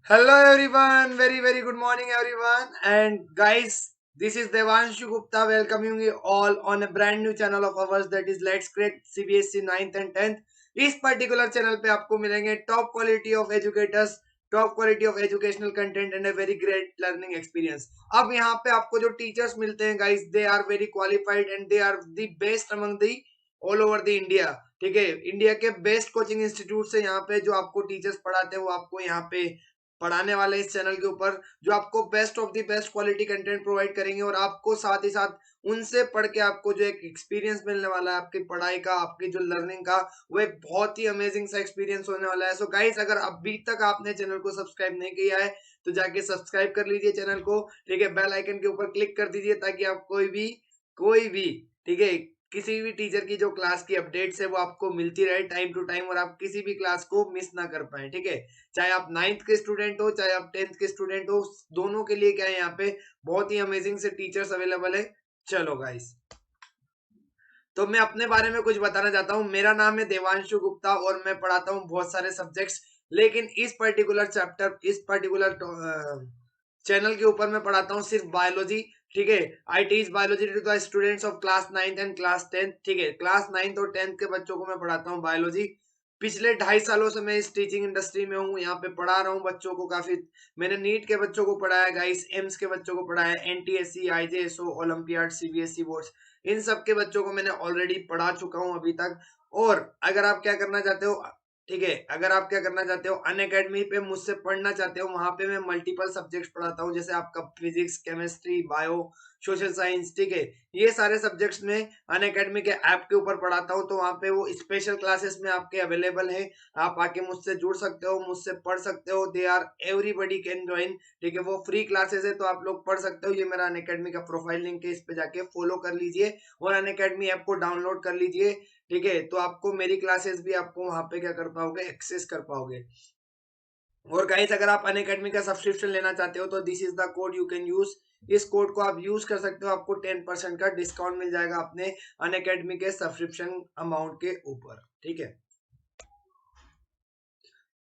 Hello everyone, very good morning everyone. And guys, this is Devanshu Gupta welcoming you all on a brand new channel of ours that is Let's Create CBSE 9th and 10th. इस particular channel पे आपको मिलेंगे top quality of educators, top quality of educational content and a very great learning experience. अब यहाँ पे आपको जो teachers मिलते हैं guys, they are very qualified and they are the best among the all over the India. ठीक है, India के बेस्ट कोचिंग इंस्टीट्यूट से यहाँ पे जो आपको टीचर्स पढ़ाते हैं वो आपको यहाँ पे पढ़ाने वाले इस चैनल के ऊपर, जो आपको best of the best quality content provide करेंगे और आपको साथ ही साथ उनसे पढ़ के आपको जो एक एक्सपीरियंस मिलने वाला है आपकी पढ़ाई का, आपकी जो लर्निंग का, वो एक बहुत ही अमेजिंग सा एक्सपीरियंस होने वाला है. सो गाइस, अगर अभी तक आपने चैनल को सब्सक्राइब नहीं किया है तो जाके सब्सक्राइब कर लीजिए चैनल को. ठीक है, बेल आइकन के ऊपर क्लिक कर दीजिए ताकि आप कोई भी ठीक है, किसी भी टीचर की जो क्लास की अपडेट्स है वो आपको मिलती रहे टाइम टू टाइम और आप किसी भी क्लास को मिस ना कर पाए. ठीक है, चाहे आप 9th के स्टूडेंट हो चाहे आप 10th के स्टूडेंट हो, दोनों के लिए क्या है, यहाँ पे बहुत ही अमेजिंग से टीचर्स अवेलेबल है. चलो गाइस, तो मैं अपने बारे में कुछ बताना चाहता हूँ. मेरा नाम है देवांशु गुप्ता और मैं पढ़ाता हूँ बहुत सारे सब्जेक्ट्स, लेकिन इस पर्टिकुलर चैप्टर, इस पर्टिकुलर चैनल के ऊपर मैं पढ़ाता हूँ सिर्फ बायोलॉजी. ठीक है, I teach biology to the students of class 9th and class 10th. ठीक है, क्लास 9th और 10th के बच्चों को मैं पढ़ाता हूँ बायोलॉजी. पिछले 2.5 सालों से मैं इस टीचिंग इंडस्ट्री में हूँ, यहाँ पे पढ़ा रहा हूँ बच्चों को. काफी मैंने नीट के बच्चों को पढ़ाया गाइस, एम्स के बच्चों को पढ़ाया, एनटीएससी, आईजेएसओ, ओलंपियाड, सीबीएसई बोर्ड, इन सब के बच्चों को मैंने ऑलरेडी पढ़ा चुका हूँ अभी तक. और अगर आप क्या करना चाहते हो, ठीक है, अगर आप क्या करना चाहते हो, अन अकेडमी पे मुझसे पढ़ना चाहते हो, वहां पे मैं मल्टीपल सब्जेक्ट्स पढ़ाता हूँ, जैसे आपका physics, chemistry, bio, social science. ठीक है, ये सारे सब्जेक्ट्स में अन अकेडमी के ऐप के ऊपर पढ़ाता हूँ. तो वहां पे वो स्पेशल क्लासेस में आपके अवेलेबल है, आप आके मुझसे जुड़ सकते हो, मुझसे पढ़ सकते हो. They are everybody can join. ठीक है, वो फ्री क्लासेस है तो आप लोग पढ़ सकते हो. ये मेरा अन अकेडमी का प्रोफाइल लिंक है, इस पे जाके फॉलो कर लीजिए और अन अकेडमी ऐप को डाउनलोड कर लीजिए. ठीक है, तो आपको मेरी क्लासेस भी आपको वहां पे क्या कर पाओगे, एक्सेस कर पाओगे. और गाइस, अगर आप अन अकेडमी का सब्सक्रिप्शन लेना चाहते हो तो this is the code you can use. इस कोड को आप यूज कर सकते हो, आपको 10% का डिस्काउंट मिल जाएगा अपने अन अकेडमी के सब्सक्रिप्शन अमाउंट के ऊपर. ठीक है,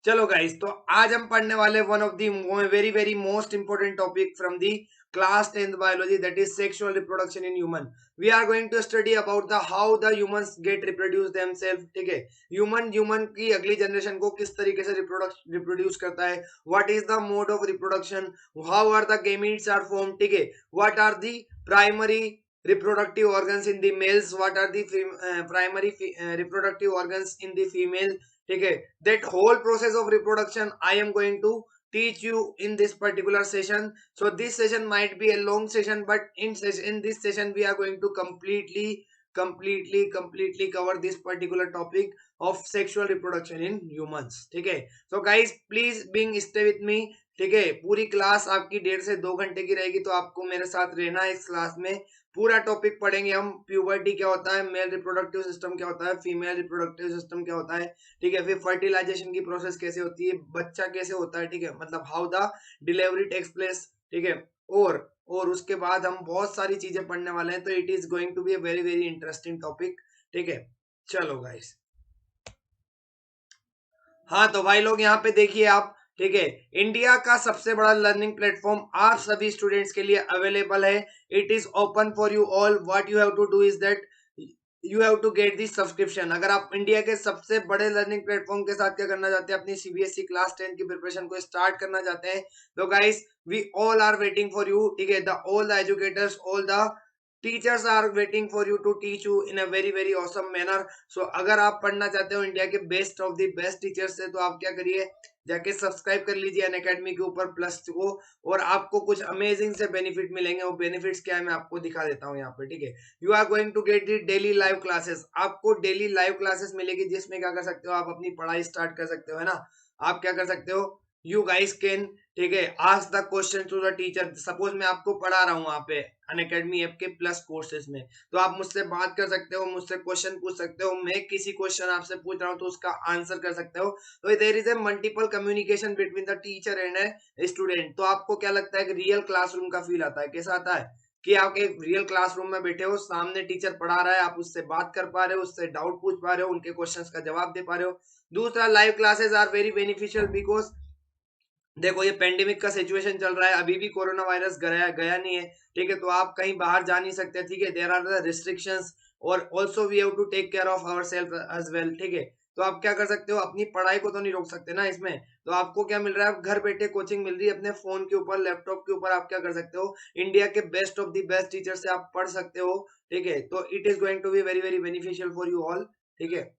चलो गाइस, तो आज हम पढ़ने वाले one of the very most important topic from the class 10th biology, that is sexual reproduction in human. We are going to study about the how the humans get reproduce themself. ठीक है, human की अगली generation को किस तरीके से reproduce करता है, what is the mode of reproduction, how are the gametes are form. ठीक है, what are the primary reproductive organs in the males, what are the primary reproductive organs in the female. ठीक है, that whole process of reproduction I am going to teach you in this particular session. So this session might be a long session, but in this session we are going to completely cover this particular topic of sexual reproduction in humans. ठीक है, so guys please being stay with me. ठीक है, पूरी class आपकी 1.5 से 2 घंटे की रहेगी, तो आपको मेरे साथ रहना है इस क्लास में. पूरा टॉपिक पढ़ेंगे हम. प्यूबर्टी क्या होता है, मेल रिप्रोडक्टिव सिस्टम क्या होता है, फीमेल रिप्रोडक्टिव सिस्टम क्या होता है. ठीक है, फिर फर्टिलाइजेशन की प्रोसेस कैसे होती है, बच्चा कैसे होता है. ठीक है, मतलब how the delivery takes place. ठीक है, और उसके बाद हम बहुत सारी चीजें पढ़ने वाले हैं, तो it is going to be a very interesting topic. ठीक है, चलो गाइस. हाँ तो भाई लोग, यहाँ पे देखिए आप. ठीक है, इंडिया का सबसे बड़ा लर्निंग प्लेटफॉर्म आप सभी स्टूडेंट्स के लिए अवेलेबल है. It is open for you all. What you have to do is that you have to get this subscription. अगर आप इंडिया के सबसे बड़े लर्निंग प्लेटफॉर्म के साथ क्या करना चाहते हैं, अपनी सीबीएसई क्लास 10 की प्रिपरेशन को स्टार्ट करना चाहते हैं, तो guys we all are waiting for you. ठीक है, the all the educators, all the teachers are waiting for you to teach you in a very awesome manner. So अगर आप पढ़ना चाहते हो इंडिया के best of the best teachers से, तो आप क्या करिए, जाके सब्सक्राइब कर लीजिए अन अकेडमी के ऊपर प्लस को, और आपको कुछ अमेजिंग से बेनिफिट मिलेंगे. वो बेनिफिट्स क्या है मैं आपको दिखा देता हूँ यहाँ पे. ठीक है, you are going to get the daily live classes. आपको डेली लाइव क्लासेस मिलेगी, जिसमें क्या कर सकते हो, आप अपनी पढ़ाई स्टार्ट कर सकते हो, है ना. आप क्या कर सकते हो, यू गाइस कैन, ठीक है, ask the question to the teacher. Suppose मैं आपको पढ़ा रहा हूँ वहां पे अन अकेडमी ऐप के प्लस कोर्सेज में, तो आप मुझसे बात कर सकते हो, मुझसे क्वेश्चन पूछ सकते हो. मैं किसी क्वेश्चन आपसे पूछ रहा हूँ तो उसका आंसर कर सकते हो. तो there is a multiple communication between the teacher and a student. तो आपको क्या लगता है कि रियल क्लासरूम का फील आता है, कैसा आता है, कि आप एक रियल क्लासरूम में बैठे हो, सामने टीचर पढ़ा रहा है, आप उससे बात कर पा रहे हो, उससे डाउट पूछ पा रहे हो, उनके क्वेश्चंस का जवाब दे पा रहे हो. दूसरा, live classes are very beneficial because देखो ये पेंडेमिक का सिचुएशन चल रहा है, अभी भी कोरोना वायरस गया गया नहीं है, ठीक है, तो आप कहीं बाहर जा नहीं सकते, ठीक है, देयर आर द रिस्ट्रिक्शंस, और also we have to take care of our self as well, ठीक है। तो आप क्या कर सकते हो, अपनी पढ़ाई को तो नहीं रोक सकते ना इसमें, तो आपको क्या मिल रहा है, आप घर बैठे कोचिंग मिल रही है, अपने फोन के ऊपर, लैपटॉप के ऊपर आप क्या कर सकते हो, इंडिया के best of the best teacher से आप पढ़ सकते हो, ठीक है, तो it is going to be very very beneficial for you all, ठीक है।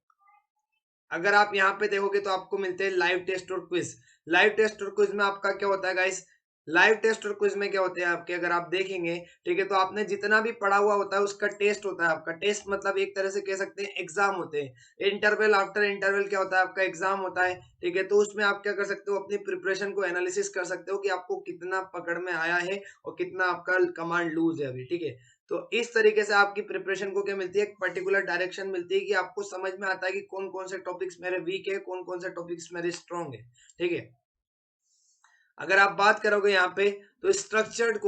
अगर आप यहाँ पे देखोगे तो आपको मिलते हैं लाइव टेस्ट और क्विज। लाइव टेस्ट और क्विज में आपका क्या होता है गाइस, लाइव टेस्ट और क्विज में क्या होते हैं आपके, अगर आप देखेंगे, ठीक है, तो आपने जितना भी पढ़ा हुआ होता है उसका टेस्ट होता है आपका। टेस्ट मतलब एक तरह से कह सकते हैं एग्जाम होते हैं, इंटरवल आफ्टर इंटरवल क्या होता है आपका एग्जाम होता है, ठीक है। तो उसमें आप क्या कर सकते हो, अपनी प्रिपरेशन को एनालिसिस कर सकते हो कि आपको कितना पकड़ में आया है और कितना आपका कमांड लूज है अभी, ठीक है। तो इस तरीके से आपकी प्रिपरेशन को क्या मिलती है, एक पर्टिकुलर डायरेक्शन मिलती है कि आपको समझ में आता है कि कौन कौन से टॉपिक्स मेरे वीक है, कौन कौन से टॉपिक्स मेरे स्ट्रॉन्ग है, ठीक है। अगर आप बात करोगे यहाँ पे, तो स्ट्रक्चर्ड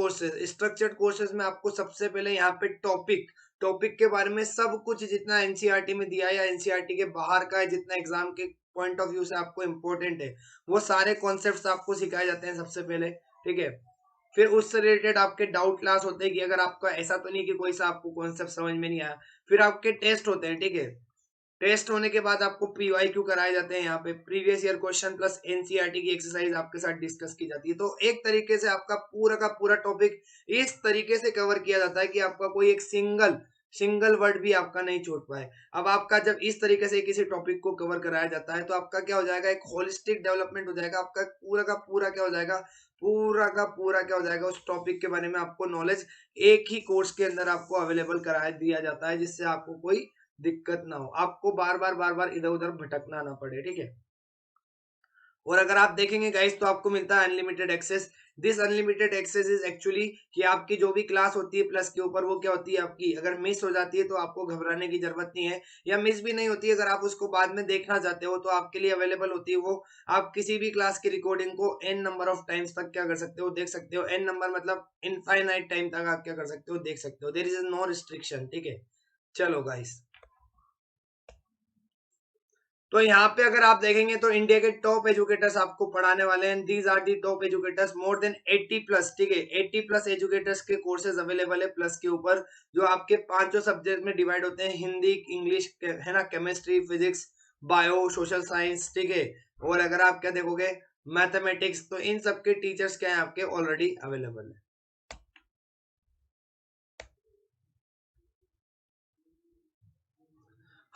कोर्सेज में आपको सबसे पहले यहाँ पे टॉपिक के बारे में सब कुछ जितना एनसीईआरटी में दिया है या एनसीईआरटी के बाहर का है, जितना एग्जाम के पॉइंट ऑफ व्यू से आपको इम्पोर्टेंट है, वो सारे कॉन्सेप्ट्स आपको सिखाए जाते हैं सबसे पहले, ठीक है। फिर उससे रिलेटेड आपके डाउट क्लास होते हैं कि अगर आपका ऐसा तो नहीं कि कोई सा आपको कॉन्सेप्ट समझ में नहीं आया। फिर आपके टेस्ट होते हैं, ठीक है। टेस्ट होने के बाद आपको पीवाईक्यू कराए जाते हैं, यहाँ पे previous year question plus NCERT की एक्सरसाइज आपके साथ डिस्कस की जाती है। तो एक तरीके से आपका पूरा का पूरा टॉपिक इस तरीके से कवर किया जाता है कि आपका कोई एक सिंगल वर्ड भी आपका नहीं छूट पाए। अब आपका जब इस तरीके से किसी टॉपिक को कवर कराया जाता है तो आपका क्या हो जाएगा, एक होलिस्टिक डेवलपमेंट हो जाएगा, आपका पूरा का पूरा क्या हो जाएगा, पूरा का पूरा क्या हो जाएगा, उस टॉपिक के बारे में आपको नॉलेज एक ही कोर्स के अंदर आपको अवेलेबल करा दिया जाता है, जिससे आपको कोई दिक्कत ना हो, आपको बार बार इधर उधर भटकना ना पड़े, ठीक है। और अगर आप देखेंगे गाइस तो आपको मिलता है unlimited access. This unlimited access is actually कि आपकी जो भी क्लास होती है प्लस के ऊपर, वो क्या होती है आपकी, अगर मिस हो जाती है तो आपको घबराने की जरूरत नहीं है, या मिस भी नहीं होती है, अगर आप उसको बाद में देखना चाहते हो तो आपके लिए अवेलेबल होती है वो। आप किसी भी क्लास की रिकॉर्डिंग को एन नंबर ऑफ टाइम्स तक क्या कर सकते हो, देख सकते हो। एन नंबर मतलब इनफाइनाइट टाइम तक आप क्या कर सकते हो, देख सकते हो, देयर इज नो रिस्ट्रिक्शन, ठीक है। चलो गाइस, तो यहाँ पे अगर आप देखेंगे तो इंडिया के टॉप एजुकेटर्स आपको पढ़ाने वाले हैं। These are the top educators, more than 80 plus, ठीक है, 80 प्लस एजुकेटर्स के कोर्सेज अवेलेबल है प्लस के ऊपर, जो आपके पांचों सब्जेक्ट में डिवाइड होते हैं, हिंदी, इंग्लिश है ना, chemistry, physics, bio, social science, ठीक है। और अगर आप क्या देखोगे, मैथमेटिक्स, तो इन सबके टीचर्स क्या है आपके ऑलरेडी अवेलेबल है।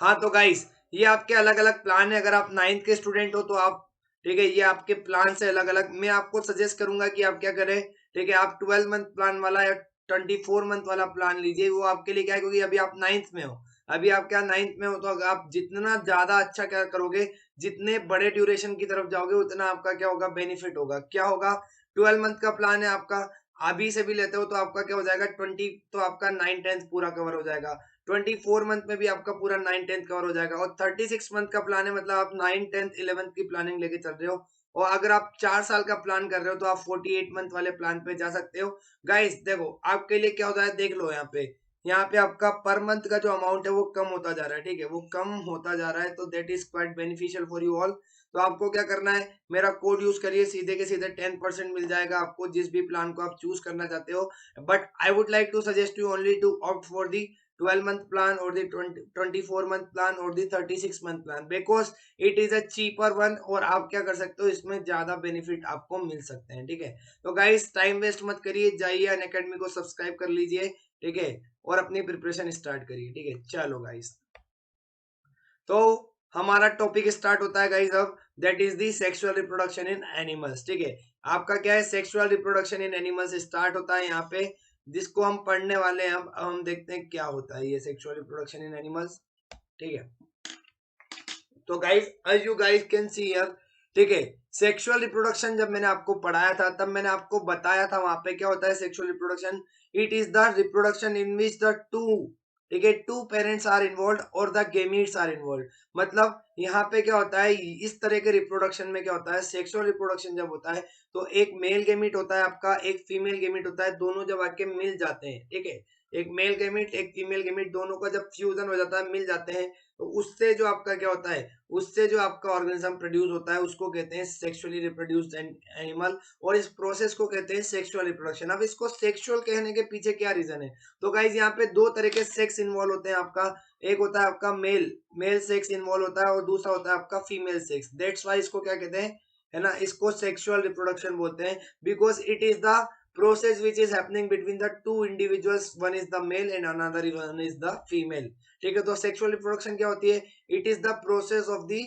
हाँ तो गाइस, ये आपके अलग अलग प्लान है। अगर आप नाइन्थ के स्टूडेंट हो तो आप, ठीक है, ये आपके प्लान से अलग अलग, मैं आपको सजेस्ट करूंगा कि आप क्या करें, ठीक है, आप 12 मंथ प्लान वाला या 24 मंथ वाला प्लान लीजिए। वो आपके लिए क्या है, क्योंकि अभी आप नाइन्थ में हो, अभी आप क्या नाइन्थ में हो, तो अगर आप जितना ज्यादा अच्छा क्या करोगे, जितने बड़े ड्यूरेशन की तरफ जाओगे, उतना आपका क्या होगा, बेनिफिट होगा। क्या होगा, 12 मंथ का प्लान है आपका, अभी से भी लेते हो तो आपका क्या हो जाएगा, 20, तो आपका 9 10 पूरा कवर हो जाएगा। 24 मंथ में भी आपका पूरा 9 10 कवर हो जाएगा। और 36 मंथ का प्लान है, मतलब आप 9 10 11 की प्लानिंग लेके चल रहे हो। और अगर आप 4 साल का प्लान कर रहे हो तो आप 48 मंथ वाले प्लान पे जा सकते हो। गाइस देखो, आपके लिए क्या होता है, देख लो यहाँ पे, यहाँ पे आपका पर मंथ का जो अमाउंट है वो कम होता जा रहा है, ठीक है, वो कम होता जा रहा है, तो that is quite beneficial for you all. तो आपको क्या करना है, मेरा कोड यूज करिए, सीधे के सीधे 10% मिल जाएगा आपको, जिस भी प्लान को आप चूज करना चाहते हो। But I would like to suggest you only to opt for the 12 month plan or the 24 month plan or the 36 month plan, because it is a cheaper one, और आप क्या कर सकते हो, इसमें ज्यादा बेनिफिट आपको मिल सकते हैं, ठीक है। तो गाइस टाइम वेस्ट मत करिए, जाइए अनअकैडमी को सब्सक्राइब कर लीजिए, ठीक है, और अपनी प्रिपरेशन स्टार्ट करिए, ठीक है। चलो गाइस, तो हमारा टॉपिक स्टार्ट होता है गाइस अब, that is the sexual reproduction in animals, ठीक है। आपका क्या है, सेक्सुअल रिप्रोडक्शन इन एनिमल्स स्टार्ट होता है यहाँ पे, जिसको हम पढ़ने वाले हैं। अब हम देखते हैं क्या होता है ये सेक्सुअल रिप्रोडक्शन इन एनिमल्स, ठीक है। तो guys, as you guys can see here, ठीक है, सेक्सुअल रिप्रोडक्शन जब मैंने आपको पढ़ाया था तब मैंने आपको बताया था वहां पे क्या होता है sexual reproduction. It is the reproduction in which the two, ठीक है, टू पेरेंट्स आर इन्वॉल्व और द गेमीट्स आर इन्वॉल्व। मतलब यहाँ पे क्या होता है, इस तरह के रिप्रोडक्शन में क्या होता है, सेक्सुअल रिप्रोडक्शन जब होता है तो एक मेल गेमीट होता है आपका, एक फीमेल गेमीट होता है, दोनों जब आके मिल जाते हैं, ठीक है, एक मेल गेमिट एक फीमेल गेमिट दोनों का जब फ्यूजन हो जाता है, मिल जाते हैं, तो उससे जो आपका क्या होता है, उससे जो आपका ऑर्गेनिज्म प्रोड्यूस होता है उसको कहते हैं सेक्सुअली रिप्रोड्यूस्ड एनिमल, और इस प्रोसेस को कहते हैं सेक्सुअल रिप्रोडक्शन। अब इसको सेक्सुअल कहने के पीछे क्या रीजन है? तो गाइज यहाँ पे दो तरह के सेक्स इन्वॉल्व होते हैं आपका। एक होता है आपका मेल मेल सेक्स इन्वॉल्व होता है, और दूसरा होता है आपका फीमेल सेक्स। दैट्स वाई इसको क्या कहते हैं, है ना, इसको सेक्सुअल रिप्रोडक्शन बोलते हैं, because it is the process which is happening between the two individuals, one is the male and another one is the female। ठीक है, तो सेक्सुअल रिप्रोडक्शन क्या होती है? It is the process of the,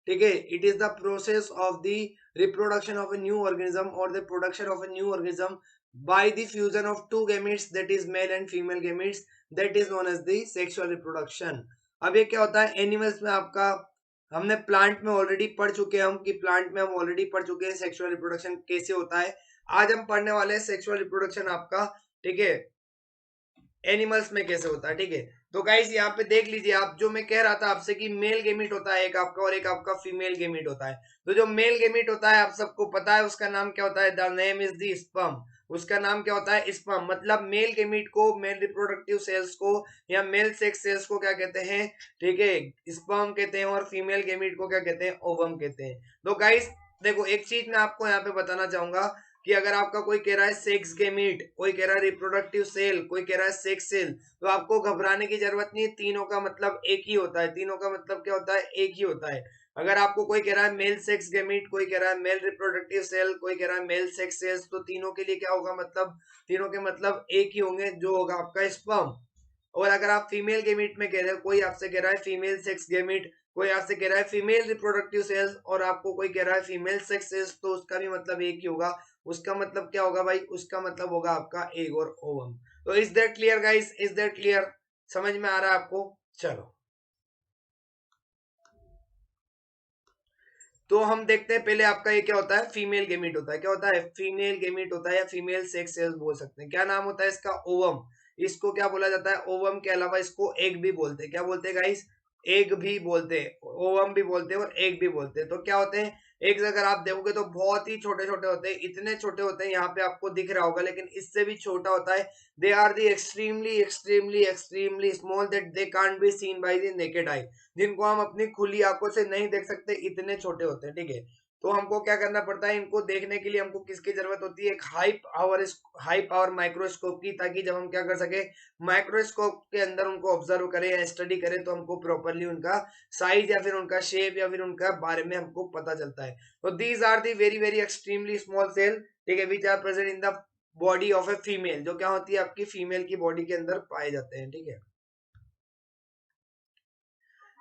ठीक है, it is the process of the reproduction of a new organism और the production of a new organism by the fusion of two gametes, that is male and female gametes, that is known as the sexual reproduction. अब ये क्या होता है animals में आपका, हमने plant में ऑलरेडी पढ़ चुके हैं, हम कि प्लांट में हम ऑलरेडी पढ़ चुके हैं सेक्सुअल रिप्रोडक्शन कैसे होता है। आज हम पढ़ने वाले हैं सेक्सुअल रिप्रोडक्शन आपका, ठीक है, एनिमल्स में कैसे होता है। ठीक है, तो गाइस यहाँ पे देख लीजिए आप, जो मैं कह रहा था आपसे कि मेल गेमिट होता है एक आपका और एक आपका फीमेल गेमिट होता है। तो जो मेल गेमिट होता है आप सबको पता है उसका नाम क्या होता है, the name is the sperm. उसका नाम क्या होता है, स्पर्म। मतलब मेल गेमिट को, मेल रिप्रोडक्टिव सेल्स को या मेल सेक्स सेल्स को क्या कहते हैं, ठीक है, स्पर्म कहते हैं, और फीमेल गेमिट को क्या कहते हैं, ओवम कहते हैं। तो गाइस देखो एक चीज मैं आपको यहाँ पे बताना चाहूंगा कि अगर आपका कोई कह रहा है सेक्स गेमीट, कोई कह रहा है रिप्रोडक्टिव सेल, कोई कह रहा है सेक्स सेल, तो आपको घबराने की जरूरत नहीं है, तीनों का मतलब एक ही होता है। तीनों का मतलब क्या होता है, एक ही होता है। अगर आपको कोई कह रहा है मेल सेक्स गेमीट, कोई कह रहा है मेल रिप्रोडक्टिव सेल, कोई कह रहा है मेल सेक्स सेल्स, तो तीनों के लिए क्या होगा, मतलब तीनों के मतलब एक ही होंगे, जो होगा आपका स्पर्म। और अगर आप फीमेल गेमिट में कह रहे हो, कोई आपसे कह रहा है फीमेल सेक्स गेमिट, कोई आपसे कह रहा है फीमेल रिप्रोडक्टिव सेल्स, और आपको कोई कह रहा है फीमेल सेक्स सेल्स, तो उसका भी मतलब एक ही होगा। उसका मतलब क्या होगा भाई, उसका मतलब होगा आपका एग और ओवम। तो is that clear guys, is that clear, समझ में आ रहा है आपको? चलो, तो हम देखते हैं पहले आपका ये क्या होता है, फीमेल गेमिट होता है। क्या होता है, फीमेल गेमिट होता है, या फीमेल सेक्स सेल्स बोल सकते हैं। क्या नाम होता है इसका, ओवम। इसको क्या बोला जाता है, ओवम के अलावा इसको एग भी बोलते हैं। क्या बोलते हैं गाइस, एग भी बोलते हैं, ओवम भी बोलते हैं और एग भी बोलते हैं। तो क्या होते हैं, एग्स अगर आप देखोगे तो बहुत ही छोटे छोटे होते हैं, इतने छोटे होते हैं, यहाँ पे आपको दिख रहा होगा, लेकिन इससे भी छोटा होता है। They are the extremely extremely extremely small that they can't be seen by the naked eye, जिनको हम अपनी खुली आंखों से नहीं देख सकते, इतने छोटे होते हैं। ठीक है, तो हमको क्या करना पड़ता है, इनको देखने के लिए हमको किसकी जरूरत होती है, एक हाई पावर माइक्रोस्कोप की, ताकि जब हम क्या कर सके, माइक्रोस्कोप के अंदर उनको ऑब्जर्व करें या स्टडी करें, तो हमको प्रॉपरली उनका साइज या फिर उनका शेप या फिर उनका बारे में हमको पता चलता है। तो these are the very very extremely small cell, ठीक है, which are present in the body of a female, जो क्या होती है आपकी फीमेल की बॉडी के अंदर पाए जाते हैं। ठीक है,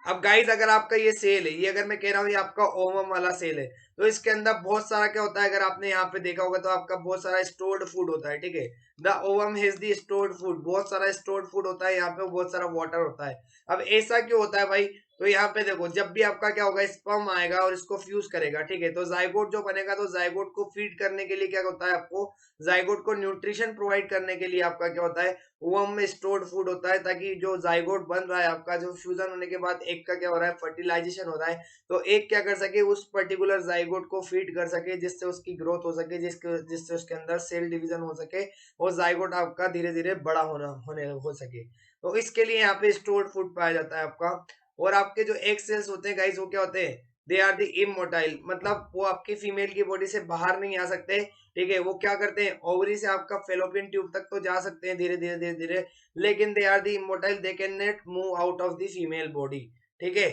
अब गाइस अगर आपका ये सेल है, ये अगर मैं कह रहा हूँ ये आपका ओवम वाला सेल है, तो इसके अंदर बहुत सारा क्या होता है, अगर आपने यहाँ पे देखा होगा तो आपका बहुत सारा स्टोर्ड फूड होता है। ठीक है, the ovum has the stored food, बहुत सारा स्टोर्ड फूड होता है, यहाँ पे बहुत सारा वाटर होता है। अब ऐसा क्यों होता है भाई, तो यहाँ पे देखो, जब भी आपका क्या होगा, स्पर्म आएगा और इसको फ्यूज करेगा, ठीक है, तो जाइगोट जो बनेगा, तो जाइगोट को फीड करने के लिए क्या होता है, आपको जाइगोट को न्यूट्रिशन प्रोवाइड करने के लिए आपका क्या होता है, ओवम में स्टोर्ड फूड होता है, ताकि जो जाइगोट बन रहा है आपका, जो फ्यूजन होने के बाद एक का क्या हो रहा है, फर्टिलाइजेशन हो रहा है, तो एक क्या कर सके, उस पर्टिकुलर जाइगोट को फीड कर सके, जिससे उसकी ग्रोथ हो सके, जिससे उसके अंदर सेल डिवीजन हो सके, और जाइगोट आपका धीरे धीरे बड़ा होने हो सके। तो इसके लिए यहाँ पे स्टोर्ड फूड पाया जाता है आपका। और आपके जो एग सेल्स होते हैं गाइस, वो क्या होते हैं, दे आर द इमोटाइल, मतलब वो आपकी फीमेल की बॉडी से बाहर नहीं आ सकते। ठीक है, वो क्या करते हैं, ओवरी से आपका फेलोपियन ट्यूब तक तो जा सकते हैं धीरे धीरे धीरे धीरे, लेकिन they are the immotile, they can not move out of the female body. ठीक है,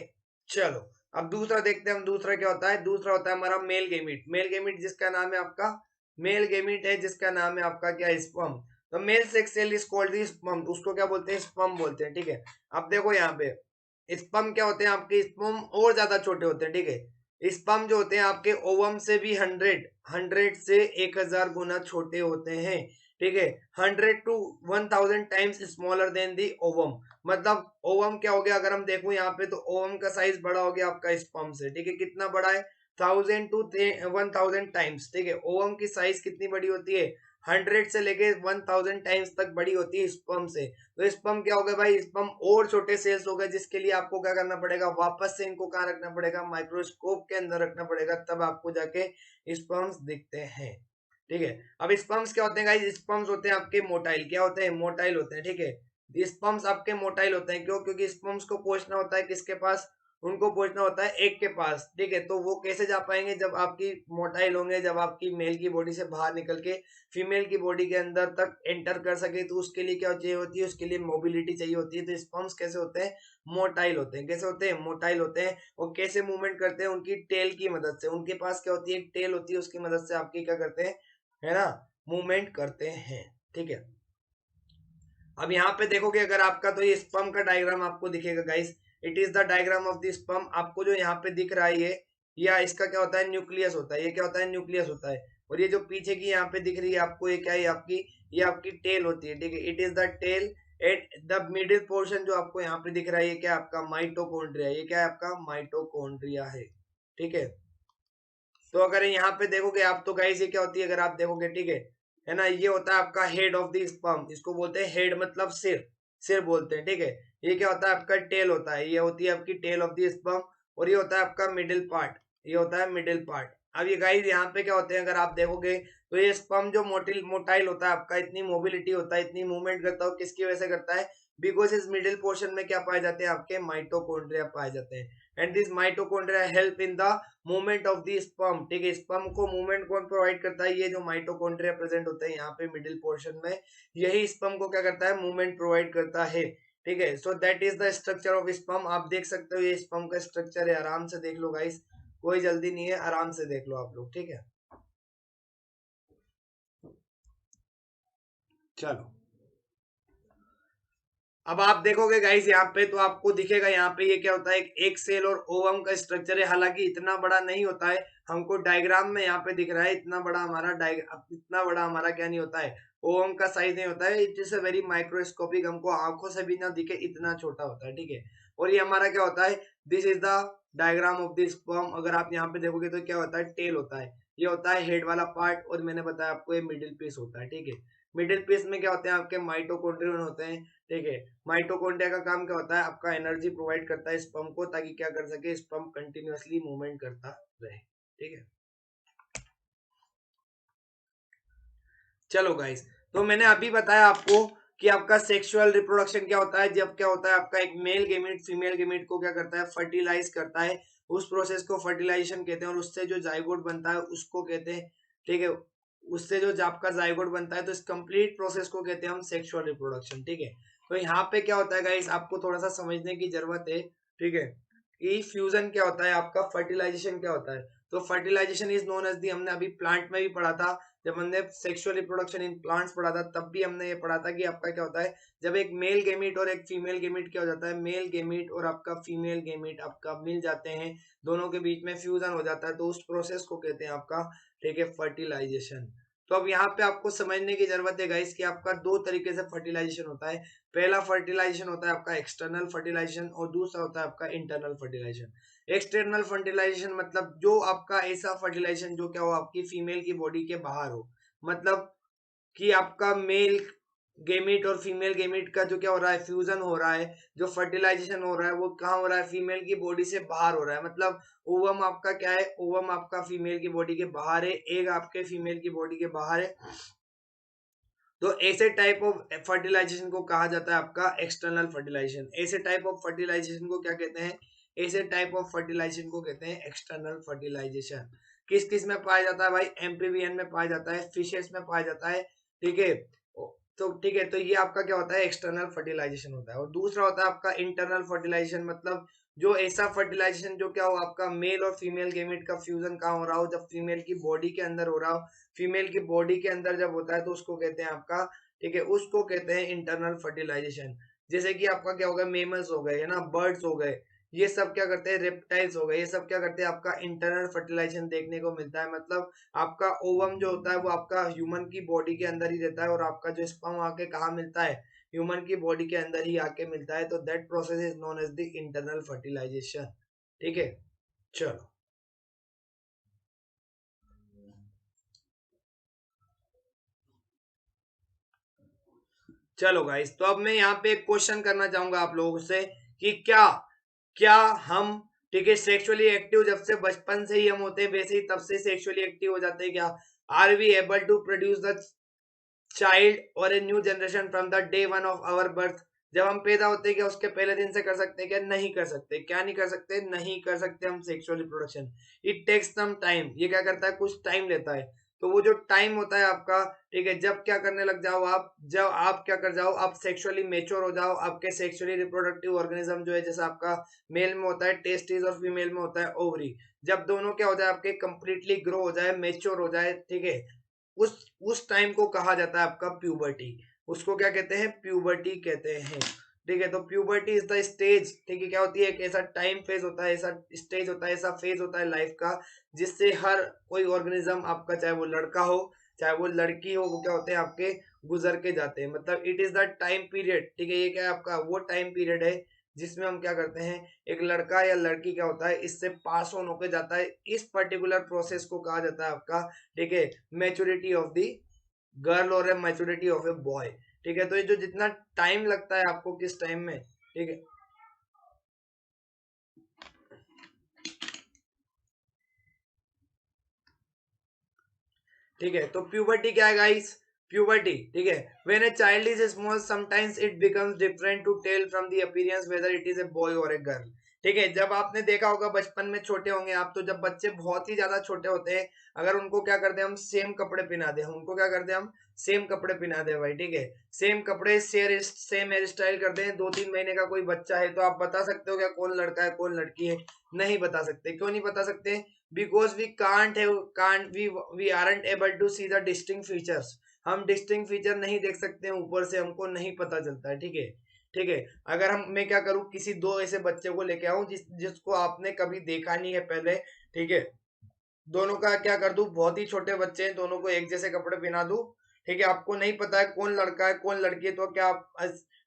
चलो अब दूसरा देखते हैं हम, दूसरा क्या होता है, दूसरा होता है हमारा मेल गेमिट। मेल गेमिट जिसका नाम है आपका, मेल गेमिट है जिसका नाम है आपका क्या, स्पर्म। तो male sex cell is called the sperm, उसको क्या बोलते हैं, स्पर्म बोलते हैं। ठीक है, अब देखो यहाँ पे स्पर्म क्या होते हैं, आपके स्पर्म और ज्यादा छोटे होते हैं। ठीक है, स्पर्म जो होते हैं आपके ओवम से भी 100 से 1000 गुना छोटे होते हैं। ठीक है, 100 to 1000 times smaller than the ovum. मतलब ओवम क्या हो गया, अगर हम देखो यहाँ पे, तो ओवम का साइज बड़ा हो गया आपका स्पर्म से। ठीक है, कितना बड़ा है, 1000 to 1000 टाइम्स। ठीक है, ओवम की साइज कितनी बड़ी होती है, 100 से लेके 1000 टाइम्स तक बड़ी होती है स्पर्म से। तो स्पर्म क्या हो गया भाई, स्पर्म और छोटे सेल्स हो गए, जिसके लिए आपको क्या करना पड़ेगा, वापस से इनको कहाँ रखना पड़ेगा, माइक्रोस्कोप के अंदर रखना पड़ेगा, तब आपको जाके स्पर्म्स दिखते हैं। ठीक है, अब स्पर्म्स क्या होते हैं गाइस, स्पर्म्स होते हैं आपके मोटाइल। क्या होते हैं, मोटाइल होते हैं। ठीक है, स्पर्म्स आपके मोटाइल होते हैं। क्यों? क्योंकि स्पर्म्स को पहुंचना होता है किसके पास? उनको पहुंचना होता है एग के पास, ठीक है। तो वो कैसे जा पाएंगे? जब आपकी मोटाइल होंगे, जब आपकी मेल की बॉडी से बाहर निकल के फीमेल की बॉडी के अंदर तक एंटर कर सके, तो उसके लिए क्या चाहिए होती है? उसके लिए मोबिलिटी चाहिए होती है। तो स्पर्म्स कैसे होते हैं? मोटाइल होते हैं। कैसे होते हैं? मोटाइल होते हैं। और कैसे मूवमेंट करते हैं? उनकी टेल की मदद से। उनके पास क्या होती है? एक टेल होती है, उसकी मदद से आपकी क्या करते हैं, है ना, मूवमेंट करते हैं, ठीक है। अब यहाँ पे देखोगे अगर आपका, तो ये स्पर्म का डायग्राम आपको दिखेगा guys. It is the diagram of the sperm. आपको जो यहाँ पे दिख रहा है ये, या इसका क्या होता है? न्यूक्लियस होता है। ये क्या होता है? न्यूक्लियस होता है। और ये जो पीछे की यहाँ पे दिख रही है आपको, ये क्या है? ये आपकी टेल होती है, ठीक है। It is the tail. At the middle portion जो आपको यहाँ पे दिख रहा है, ये क्या आपका? माइटोकॉन्ड्रिया। ये क्या है आपका? माइटोकॉन्ड्रिया है, ठीक है। तो अगर यहाँ पे देखोगे आप, तो गाइस ये क्या होती है? अगर आप देखोगे, ठीक है ना, ये होता है आपका हेड ऑफ द स्पर्म। इसको बोलते हैं हेड, मतलब सिर, सिर बोलते हैं, ठीक है। ये क्या होता है? आपका टेल होता है। ये होती है आपकी टेल ऑफ द स्पर्म। और ये होता है आपका मिडिल पार्ट। ये होता है मिडिल पार्ट। अब ये गाइस यहाँ पे क्या होते हैं? अगर आप देखोगे तो ये स्पर्म जो मोटाइल होता है आपका, इतनी मोबिलिटी होता है, इतनी मूवमेंट करता है, किसकी वजह से करता है? बिकॉज इस मिडिल पोर्शन में क्या पाए जाते हैं? आपके माइटोकॉन्ड्रिया पाए जाते हैं। And this mitochondria help in the movement of the sperm, ठीक है। स्पर्म को मूवमेंट कौन प्रोवाइड करता है? ये जो माइटोकॉन्ड्रिया प्रेजेंट होते हैं यहाँ पे मिडिल पोर्शन में, यही स्पर्म को क्या करता है? मूवमेंट प्रोवाइड करता है, ठीक है। So that is the structure of sperm. आप देख सकते हो ये स्पर्म का स्ट्रक्चर है। आराम से देख लो गाइस, कोई जल्दी नहीं है, आराम से देख लो आप लोग, ठीक है। चलो, अब आप देखोगे गाइस यहाँ पे, तो आपको दिखेगा यहाँ पे ये क्या होता है? एक सेल और ओवम का स्ट्रक्चर है। हालांकि इतना बड़ा नहीं होता है, हमको डायग्राम में यहाँ पे दिख रहा है इतना बड़ा हमारा इतना बड़ा हमारा क्या नहीं होता है? ओवम का साइज नहीं होता है। It is a very microscopic, हमको आंखों से भी ना दिखे, इतना छोटा होता है, ठीक है। और ये हमारा क्या होता है? This is the diagram of this sperm. अगर आप यहाँ पे देखोगे तो क्या होता है? टेल होता है। ये होता है हेड वाला पार्ट, और मैंने बताया आपको ये मिडिल पीस होता है, ठीक है। मिडिल पीस में क्या होते हैं? आपके माइटोकॉन्ड्रियन होते हैं, ठीक है। माइटोकॉन्ड्रिया का काम क्या होता है? आपका एनर्जी प्रोवाइड करता है स्पर्म को, ताकि क्या कर सके? स्पर्म कंटिन्यूअसली मूवमेंट करता रहे, ठीक है। चलो गाइस, तो मैंने अभी बताया आपको कि आपका सेक्सुअल रिप्रोडक्शन क्या होता है। जब क्या होता है? आपका एक मेल गेमिट फीमेल गेमिट को क्या करता है? फर्टिलाइज करता है। उस प्रोसेस को फर्टिलाइजेशन कहते हैं। और उससे जो जाइगोट बनता है उसको कहते हैं, ठीक है। उससे जो आपका जाइगोट बनता है, तो इस कंप्लीट प्रोसेस को कहते हैं हम सेक्सुअल रिप्रोडक्शन, ठीक है। तो यहाँ पे क्या होता है गाइस, आपको थोड़ा सा समझने की जरूरत है, ठीक है, कि फ्यूजन क्या होता है, आपका फर्टिलाइजेशन क्या होता है। तो fertilisation is known as the, हमने अभी प्लांट में भी पढ़ा था, जब हमने सेक्सुअल रिप्रोडक्शन इन प्लांट्स पढ़ा था, तब भी हमने ये पढ़ा था कि आपका क्या होता है? जब एक मेल गेमीट और एक फीमेल गेमीट क्या हो जाता है? मेल गेमीट और आपका फीमेल गेमीट आपका मिल जाते हैं, दोनों के बीच में फ्यूजन हो जाता है, तो उस प्रोसेस को कहते हैं आपका, ठीक है, फर्टिलाइजेशन। तो अब यहाँ पे आपको समझने की जरूरत है गाइस कि आपका दो तरीके से फर्टिलाइजेशन होता है। पहला फर्टिलाइजेशन होता है आपका एक्सटर्नल फर्टिलाइजेशन, और दूसरा होता है आपका इंटरनल फर्टिलाइजेशन। एक्सटर्नल फर्टिलाइजेशन मतलब जो आपका ऐसा फर्टिलाइजेशन जो क्या हो? आपकी फीमेल की बॉडी के बाहर हो। मतलब कि आपका मेल गेमीट और फीमेल गेमीट का जो क्या हो रहा है? फ्यूजन हो रहा है, जो फर्टिलाइजेशन हो रहा है वो कहाँ हो रहा है? फीमेल की बॉडी से बाहर हो रहा है। मतलब ओवम आपका क्या है? ओवम आपका फीमेल की बॉडी के बाहर है, एग आपके फीमेल की बॉडी के बाहर है। तो ऐसे टाइप ऑफ फर्टिलाइजेशन को कहा जाता है आपका एक्सटर्नल फर्टिलाइजेशन। ऐसे टाइप ऑफ फर्टिलाइजेशन को क्या कहते हैं? ऐसे टाइप ऑफ फर्टिलाइजेशन को कहते हैं एक्सटर्नल फर्टिलाइजेशन। किस किस में पाया जाता है भाई? एम्फीबियन में पाया जाता है, फिशेस में पाया जाता है, ठीक है। तो ठीक है, तो ये आपका क्या होता है? एक्सटर्नल फर्टिलाइजेशन होता है। और दूसरा होता है आपका इंटरनल फर्टिलाइजेशन। मतलब जो ऐसा फर्टिलाइजेशन जो क्या हो? आपका मेल और फीमेल गेमेट का फ्यूजन कहाँ हो रहा हो? जब फीमेल की बॉडी के अंदर हो रहा हो। फीमेल की बॉडी के अंदर जब होता है तो उसको कहते हैं आपका, ठीक है, उसको कहते हैं इंटरनल फर्टिलाइजेशन। जैसे कि आपका क्या होगा? मेमल्स हो गए, है ना, बर्ड्स हो गए, ये सब क्या करते हैं? रेप्टाइल्स हो गए, ये सब क्या करते हैं? आपका इंटरनल फर्टिलाइजेशन देखने को मिलता है। मतलब आपका ओवम जो होता है वो आपका ह्यूमन की बॉडी के अंदर ही रहता है, और आपका जो स्पर्म आके कहाँ मिलता है? ह्यूमन की बॉडी के अंदर ही आके मिलता है। तो that process is known as the internal fertilisation, ठीक है। चलो, चलो गाइस, तो अब मैं यहाँ पे एक क्वेश्चन करना चाहूंगा आप लोगों से कि क्या क्या हम, ठीक है, सेक्सुअली एक्टिव जब से बचपन से ही हम होते हैं, वैसे ही तब से सेक्सुअली एक्टिव हो जाते हैं क्या? Are we able to produce the child और a new generation from the day one of our birth? जब हम पैदा होते हैं क्या उसके पहले दिन से कर सकते हैं क्या? नहीं कर सकते। क्या नहीं कर सकते? नहीं कर सकते हम sexual reproduction. It takes some time, ये क्या करता है? कुछ टाइम लेता है। तो वो जो टाइम होता है आपका, ठीक है, जब क्या करने लग जाओ आप, जब आप क्या कर जाओ, आप सेक्सुअली मेच्योर हो जाओ, आपके सेक्सुअली रिप्रोडक्टिव ऑर्गेनिज्म जो है, जैसे आपका मेल में होता है टेस्टिस और फीमेल में होता है ओवरी, जब दोनों क्या हो जाए आपके कंप्लीटली ग्रो हो जाए, मेच्योर हो जाए, ठीक है, उस टाइम को कहा जाता है आपका प्यूबर्टी। उसको क्या कहते हैं? प्यूबर्टी कहते हैं। ठीक है, तो प्यूबर्टी इज द स्टेज, ठीक है, क्या होती है? एक ऐसा टाइम फेज होता है, ऐसा स्टेज होता है, ऐसा फेज होता है लाइफ का, जिससे हर कोई ऑर्गेनिज्म आपका, चाहे वो लड़का हो चाहे वो लड़की हो, वो क्या होते हैं आपके, गुजर के जाते हैं। मतलब it is the time period, ठीक है, ये क्या है आपका? वो टाइम पीरियड है जिसमें हम क्या करते हैं, एक लड़का या लड़की क्या होता है, इससे पास ऑन होकर जाता है। इस पर्टिकुलर प्रोसेस को कहा जाता है आपका, ठीक है, मैच्योरिटी ऑफ द गर्ल और मैच्योरिटी ऑफ ए बॉय। ठीक है, तो ये जो जितना टाइम लगता है आपको किस टाइम में, ठीक है, ठीक है, तो प्यूबर्टी क्या है गाइस? प्यूबर्टी, ठीक है, when a child is small sometimes it becomes different to tell from the appearance whether it is a boy और ए गर्ल। ठीक है, जब आपने देखा होगा बचपन में, छोटे होंगे आप तो, जब बच्चे बहुत ही ज्यादा छोटे होते हैं, अगर उनको क्या करते हैं हम, सेम कपड़े पहना दे, उनको क्या करते हैं हम, सेम कपड़े पहना दे भाई, ठीक है, सेम कपड़े, सेम हेयर स्टाइल करते हैं। 2-3 महीने का कोई बच्चा है तो आप बता सकते हो क्या कौन लड़का है कौन लड़की है? नहीं बता सकते। क्यों नहीं बता सकते? because we can't we aren't able to see the distinct features। हम डिस्टिंक्ट फीचर नहीं देख सकते हैं ऊपर से, हमको नहीं पता चलता है। ठीक है, ठीक है, अगर हम, मैं क्या करूं, किसी दो ऐसे बच्चे को लेके आऊं जिसको आपने कभी देखा नहीं है पहले, ठीक है, दोनों का क्या कर दूं, बहुत ही छोटे बच्चे हैं, दोनों को एक जैसे कपड़े पहना दूं, ठीक है, आपको नहीं पता है कौन लड़का है कौन लड़की है, तो क्या आप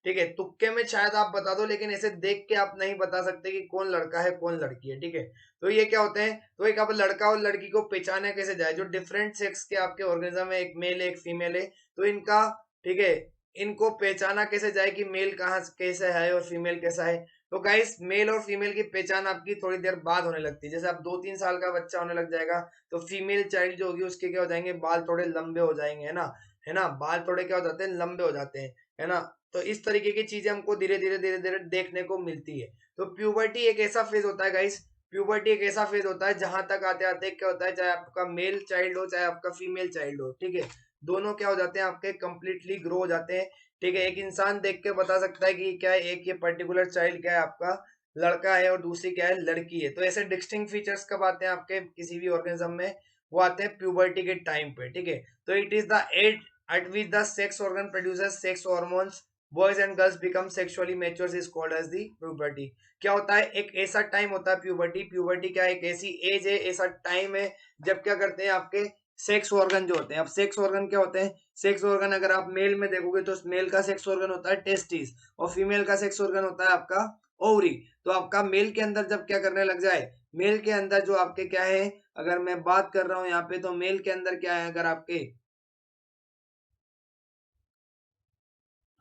ठीक है, तुक्के में शायद आप बता दो, लेकिन ऐसे देख के आप नहीं बता सकते कि कौन लड़का है कौन लड़की है। ठीक है, तो ये क्या होते हैं, तो एक आप लड़का और लड़की को पहचाने कैसे जाए, जो डिफरेंट सेक्स के आपके ऑर्गेनिज्म है, एक मेल है एक फीमेल है, तो इनका, ठीक है, इनको पहचाना कैसे जाए कि मेल कहाँ कैसा है और फीमेल कैसा है। तो गाइस, मेल और फीमेल की पहचान आपकी थोड़ी देर बाद होने लगती है। जैसे आप 2-3 साल का बच्चा होने लग जाएगा, तो फीमेल चाइल्ड जो होगी उसके क्या हो जाएंगे, बाल थोड़े लंबे हो जाएंगे, है ना, है ना, बाल थोड़े क्या हो जाते हैं, लंबे हो जाते हैं, है ना। तो इस तरीके की चीजें हमको धीरे धीरे देखने को मिलती है। तो प्यूबर्टी एक ऐसा फेज होता है गाइस, प्यूबर्टी एक ऐसा फेज होता है जहां तक आते आते क्या होता है, चाहे आपका मेल चाइल्ड हो चाहे आपका फीमेल चाइल्ड हो, ठीक है, दोनों क्या हो जाते हैं आपके, कंप्लीटली ग्रो हो जाते हैं। ठीक है, एक इंसान देख के बता सकता है कि क्या है, एक ये पर्टिकुलर चाइल्ड क्या है आपका, लड़का है, और दूसरी क्या है, लड़की है। तो ऐसे डिस्टिंक्ट फीचर्स कब आते हैं आपके किसी भी ऑर्गेनिज्म में? वो आते हैं प्यूबर्टी के टाइम पे। ठीक है, तो it is the age at which the sex organ produces sex hormones, boys and girls become sexually mature is called as the puberty। क्या होता है, एक ऐसा टाइम होता है प्यूबर्टी। प्यूबर्टी क्या है, एक ऐसी एज है, ऐसा टाइम है जब क्या करते हैं आपके सेक्स ऑर्गन जो होते हैं। अब सेक्स ऑर्गन क्या होते हैं? सेक्स ऑर्गन अगर आप मेल में देखोगे तो मेल का सेक्स ऑर्गन होता है टेस्टिस, और फीमेल का सेक्स ऑर्गन होता है आपका ओवरी। तो आपका मेल के अंदर जब क्या करने लग जाए, मेल के अंदर जो आपके क्या है, अगर मैं बात कर रहा हूं यहाँ पे, तो मेल के अंदर क्या है, अगर आपके,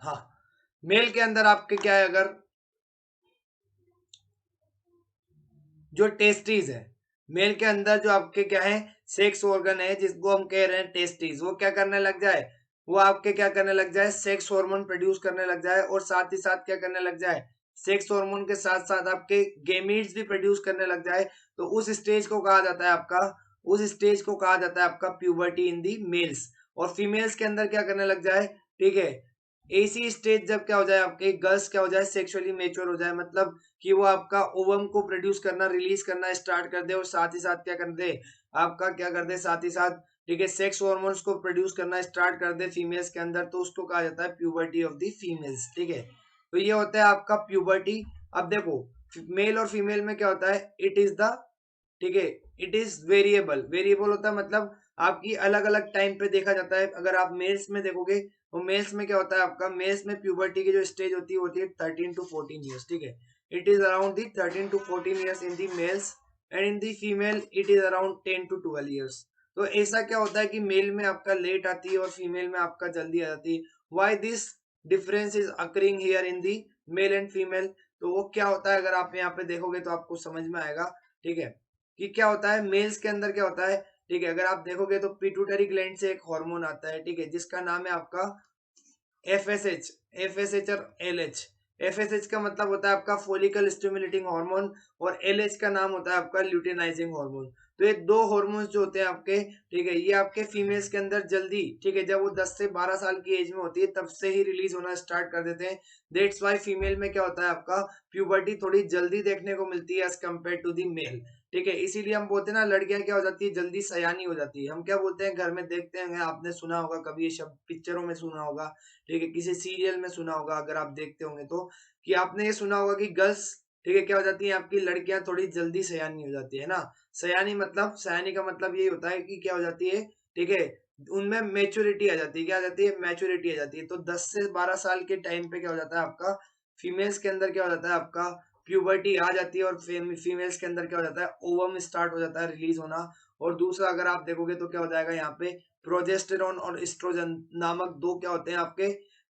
हाँ, मेल के अंदर आपके क्या है, अगर जो टेस्टीज है, मेल के अंदर जो आपके क्या है, सेक्स ऑर्गन है जिसको हम कह रहे हैं टेस्टीज, वो क्या करने लग जाए, वो आपके क्या करने लग जाए, सेक्स हार्मोन प्रोड्यूस करने लग जाए, और साथ ही साथ क्या करने लग जाए, सेक्स हार्मोन के साथ साथ आपके गेमीट्स भी प्रोड्यूस करने लग जाए। तो उस स्टेज को कहा जाता है आपका, उस स्टेज को कहा जाता है आपका प्यूबर्टी इन दी मेल्स। और फीमेल्स के अंदर क्या करने लग जाए, ठीक है, ऐसी स्टेज जब क्या हो जाए, आपके गर्ल्स क्या हो जाए, सेक्सुअली मेच्योर हो जाए, मतलब कि वो आपका ओवम को प्रोड्यूस करना, रिलीज करना स्टार्ट कर दे, और साथ ही साथ क्या कर दे, आपका क्या कर दे, साथ ही साथ, ठीक है, सेक्स हार्मोन्स को प्रोड्यूस करना स्टार्ट कर दे फीमेल्स के अंदर, तो उसको कहा जाता है प्यूबर्टी ऑफ द फीमेल्स। ठीक है, तो ये होता है आपका प्यूबर्टी। अब देखो, मेल और फीमेल में क्या होता है, इट इज द, ठीक है, इट इज वेरिएबल। वेरिएबल होता है मतलब आपकी अलग अलग टाइम पे देखा जाता है। अगर आप मेल्स में देखोगे तो मेल्स में क्या होता है आपका, मेल्स में प्यूबर्टी की जो स्टेज होती है 13 to 14 ईयर्स। ठीक है, it is around the 13 to 14 years in the males, and in the female it is around 10 to 12 years. तो ऐसा क्या होता है कि मेल में आपका लेट आती है और फीमेल में आपका जल्दी आ जाती है। Why this difference is occurring here in the mail and female? तो वो क्या होता है, अगर आप यहाँ पे देखोगे तो आपको समझ में आएगा। ठीक है, कि क्या होता है मेल्स के अंदर क्या होता है, ठीक है, अगर आप देखोगे तो पिट्यूटरी ग्लैंड से एक हार्मोन आता है, ठीक है, जिसका नाम है आपका एफएसएच, एफएसएच और एलएच। FSH का मतलब होता है आपका फोलिकल स्टिमुलेटिंग हार्मोन, और LH का नाम होता है आपका ल्यूटेनाइजिंग हार्मोन। तो ये दो हार्मोन्स जो होते हैं आपके, ठीक है, ये आपके फीमेल्स के अंदर जल्दी, ठीक है, जब वो 10 से 12 साल की एज में होती है तब से ही रिलीज होना स्टार्ट कर देते हैं। दैट्स वाई फीमेल में क्या होता है आपका, प्यूबर्टी थोड़ी जल्दी देखने को मिलती है as compare to the male. ठीक है, इसीलिए हम बोलते हैं ना, लड़कियां क्या हो जाती है, जल्दी सयानी हो जाती है। हम क्या बोलते हैं, घर में देखते हैं, आपने सुना होगा कभी ये शब्द, पिक्चरों में सुना होगा, ठीक है, किसी सीरियल में सुना होगा अगर आप देखते होंगे तो, कि आपने ये सुना होगा कि गर्ल्स, ठीक है, क्या हो जाती है, आपकी लड़कियां थोड़ी जल्दी सयानी हो जाती है ना। सयानी मतलब, सयानी का मतलब ये होता है कि क्या हो जाती है, ठीक है, उनमें मेच्योरिटी आ जाती है। क्या आ जाती है, मैच्योरिटी आ जाती है। तो 10 से 12 साल के टाइम पे क्या हो जाता है आपका, फीमेल्स के अंदर क्या हो जाता है आपका, प्यूबर्टी आ जाती है, और फीमेल्स के अंदर क्या हो जाता है, ओवम स्टार्ट हो जाता है रिलीज होना। और दूसरा अगर आप देखोगे तो क्या हो जाएगा यहाँ पे, प्रोजेस्टेरॉन और एस्ट्रोजन नामक दो क्या होते हैं आपके,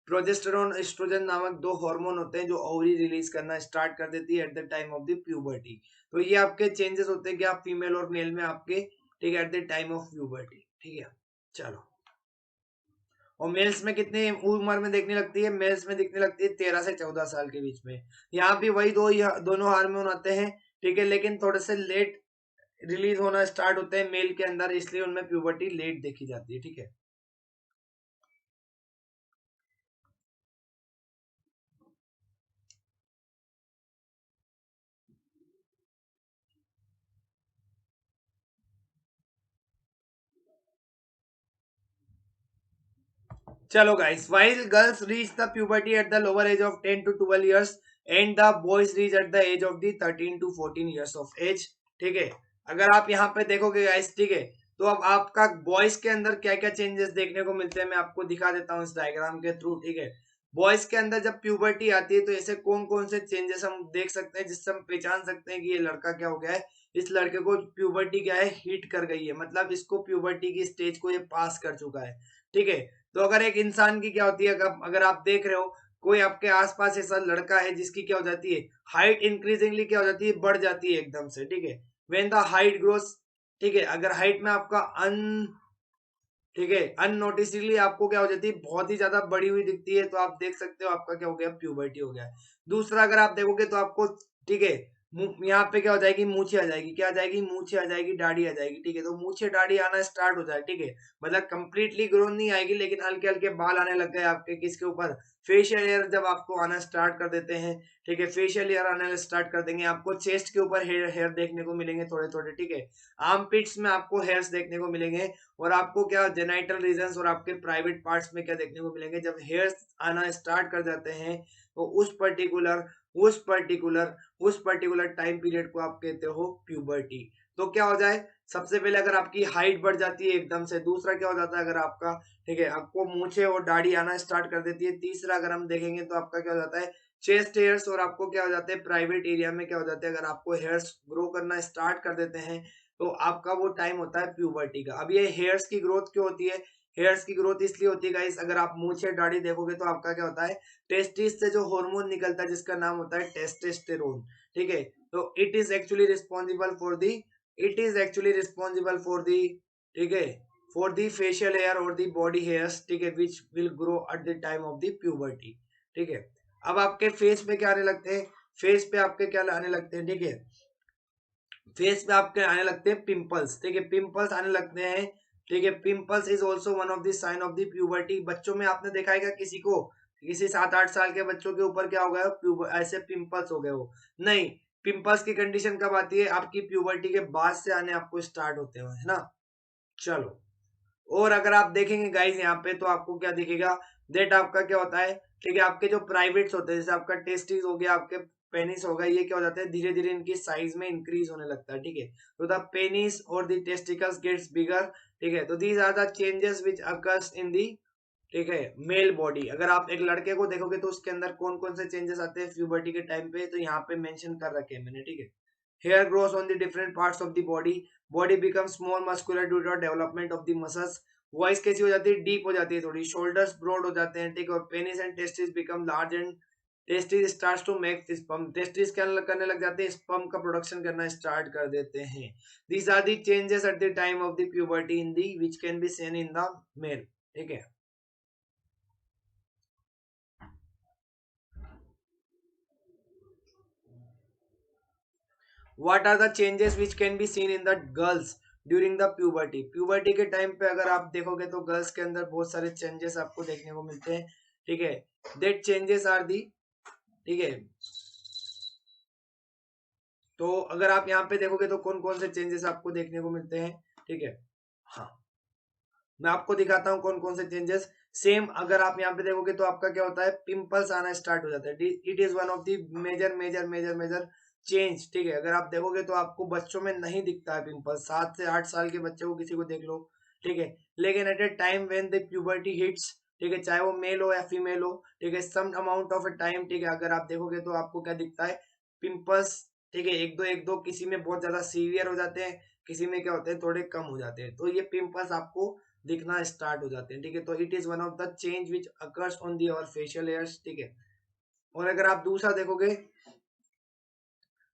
प्रोजेस्टेरॉन एस्ट्रोजन नामक दो हार्मोन होते हैं जो ओवरी रिलीज करना स्टार्ट कर देती है eight the time of the puberty. तो ये आपके चेंजेस होते हैं कि आप फीमेल और मेल में आपके, ठीक है, eight the time of puberty. ठीक है, चलो। और मेल्स में कितनी उम्र में देखने लगती है, मेल्स में दिखने लगती है 13 से 14 साल के बीच में। यहाँ भी वही दोनों हार्मोन आते हैं, ठीक है, लेकिन थोड़े से लेट रिलीज होना स्टार्ट होते हैं मेल के अंदर, इसलिए उनमें प्यूबर्टी लेट देखी जाती है। ठीक है, चलो guys, while girls reach the puberty at the lower age of 10 to 12 years and the boys reach at the age of the 13 to 14 years of age। ठीक है, अगर आप यहाँ पे देखोगे गाइस, ठीक है, तो अब आपका बॉयज के अंदर क्या क्या चेंजेस देखने को मिलते हैं मैं आपको दिखा देता हूँ इस डायग्राम के थ्रू। ठीक है, बॉयज के अंदर जब प्यूबर्टी आती है तो ऐसे कौन कौन से चेंजेस हम देख सकते हैं जिससे हम पहचान सकते हैं कि ये लड़का क्या हो गया है, इस लड़के को प्यूबर्टी क्या है, हिट कर गई है, मतलब इसको प्यूबर्टी की स्टेज को ये पास कर चुका है। ठीक है, तो अगर एक इंसान की क्या होती है, अगर आप देख रहे हो कोई आपके आसपास ऐसा लड़का है जिसकी क्या हो जाती है, हाइट इंक्रीजिंगली क्या हो जाती है, बढ़ जाती है एकदम से। ठीक है, व्हेन द हाइट ग्रोस, ठीक है, अगर हाइट में आपका ठीक है, अननोटिसली आपको क्या हो जाती है, बहुत ही ज्यादा बड़ी हुई दिखती है, तो आप देख सकते हो आपका क्या हो गया, प्यूबर्टी हो गया है। दूसरा अगर आप देखोगे तो आपको, ठीक है, यहाँ पे क्या हो जाएगी, मूछे आ जाएगी, क्या आ जाएगी, मूछे आ जाएगी, दाढ़ी आ जाएगी। ठीक है, तो मूछे दाढ़ी आना स्टार्ट हो जाए। ठीक है, मतलब कंप्लीटली ग्रोथ नहीं आएगी, लेकिन हल्के हल्के बाल आने लग गए आपके, किसके ऊपर, फेशियल हेयर जब आपको आना स्टार्ट कर देते हैं। ठीक है, फेशियल हेयर आने स्टार्ट कर देंगे, आपको चेस्ट के ऊपर हेयर हेयर देखने को मिलेंगे थोड़े थोड़े। ठीक है, आर्म पिट्स में आपको हेयर्स देखने को मिलेंगे, और आपको क्या जेनाइटल रीजन्स और आपके प्राइवेट पार्ट्स में क्या देखने को मिलेंगे, जब हेयर्स आना स्टार्ट कर जाते हैं तो उस पर्टिकुलर टाइम पीरियड को आप कहते हो प्यूबर्टी। तो क्या हो जाए, सबसे पहले अगर आपकी हाइट बढ़ जाती है एकदम से, दूसरा क्या हो जाता है अगर आपका, ठीक है, आपको मूछे और दाढ़ी आना स्टार्ट कर देती है, तीसरा अगर हम देखेंगे तो आपका क्या हो जाता है, चेस्ट हेयर्स, और आपको क्या हो जाते हैं, प्राइवेट एरिया में क्या हो जाते हैं, अगर आपको हेयर्स ग्रो करना स्टार्ट कर देते हैं तो आपका वो टाइम होता है प्यूबर्टी का। अब ये हेयर्स की ग्रोथ क्यों होती है, हेयर्स की ग्रोथ इसलिए होती है गाइस, अगर आप मूछे दाढ़ी देखोगे तो आपका क्या होता है, टेस्टिस से जो हार्मोन निकलता है जिसका नाम होता है टेस्टोस्टेरोन। ठीक है, तो it is actually responsible for the, ठीक है, फॉर दी फेशियल हेयर और दी बॉडी हेयर्स, ठीक है, which will grow at the time of the puberty. ठीक है, अब आपके फेस पे क्या आने लगते हैं, फेस पे आपके क्या आने लगते हैं, ठीक है, फेस पे आपके आने लगते हैं पिंपल्स। ठीक है, पिंपल्स आने लगते हैं। ठीक है, pimples is also one of the sign of the puberty. बच्चों में आपने देखा है क्या, किसी को, किसी 7-8 साल के बच्चों के ऊपर क्या हो गया, ऐसे पिंपल्स हो गए हो, नहीं, पिंपल्स की कंडीशन कब आती है, आपकी प्यूबर्टी के बाद से आने आपको स्टार्ट होते हैं, है ना। चलो, और अगर आप देखेंगे गाइस यहाँ पे तो आपको क्या दिखेगा, देट आपका क्या होता है, ठीक है, आपके जो प्राइवेट्स होते हैं, जैसे आपका टेस्टिस हो गया, आपके पेनिस हो गया, ये क्या हो जाता है, धीरे धीरे इनकी साइज में इंक्रीज होने लगता है। ठीक है, तो द पेनिस और द टेस्टिकल्स गेट्स बिगर। ठीक है, तो these are the changes which occurs in the, ठीक है, मेल बॉडी। अगर आप एक लड़के को देखोगे तो उसके अंदर कौन कौन से चेंजेस आते हैं प्यूबर्टी के टाइम पे, तो यहाँ पे मेंशन कर रखे हैं मैंने। ठीक है, hair grows on the different parts of the body, body becomes more muscular due to development of the muscles, voice कैसी हो जाती है, डीप हो जाती है थोड़ी, शोल्डर्स ब्रॉड हो जाते हैं। ठीक है, और penis and testis become large and testis starts to make sperm, testis क्या करने लग जाते हैं, स्पर्म का प्रोडक्शन करना स्टार्ट कर देते हैं। These are the changes at the time of the puberty in the which can be seen in the male. ठीक है, what are the changes which can be seen in the girls during the puberty. Puberty के time पे अगर आप देखोगे तो girls के अंदर बहुत सारे चेंजेस आपको देखने को मिलते हैं, ठीक है। दैट चेंजेस आर दी, ठीक है। तो अगर आप यहाँ पे देखोगे तो कौन कौन से चेंजेस आपको देखने को मिलते हैं, ठीक है। हाँ, मैं आपको दिखाता हूँ कौन कौन से चेंजेस। सेम अगर आप यहाँ पे देखोगे तो आपका क्या होता है, पिंपल्स आना स्टार्ट हो जाता है। It is one of the major major major major change, ठीक है। अगर आप देखोगे तो आपको बच्चों में नहीं दिखता है पिंपल, 7 से 8 साल के बच्चे को किसी को देख लो, ठीक है। लेकिन at a time when the puberty hits, ठीक है, चाहे वो मेल हो या फीमेल हो, ठीक है, some amount of a time, ठीक है, अगर आप देखोगे तो आपको क्या दिखता है, पिंपल्स, ठीक है। एक दो किसी में बहुत ज्यादा सीवियर हो जाते हैं, किसी में क्या होते हैं थोड़े कम हो जाते हैं, तो ये पिंपल्स आपको दिखना स्टार्ट हो जाते हैं, ठीक है। तो it is one of the change which occurs on the our facial hairs, ठीक है। और अगर आप दूसरा देखोगे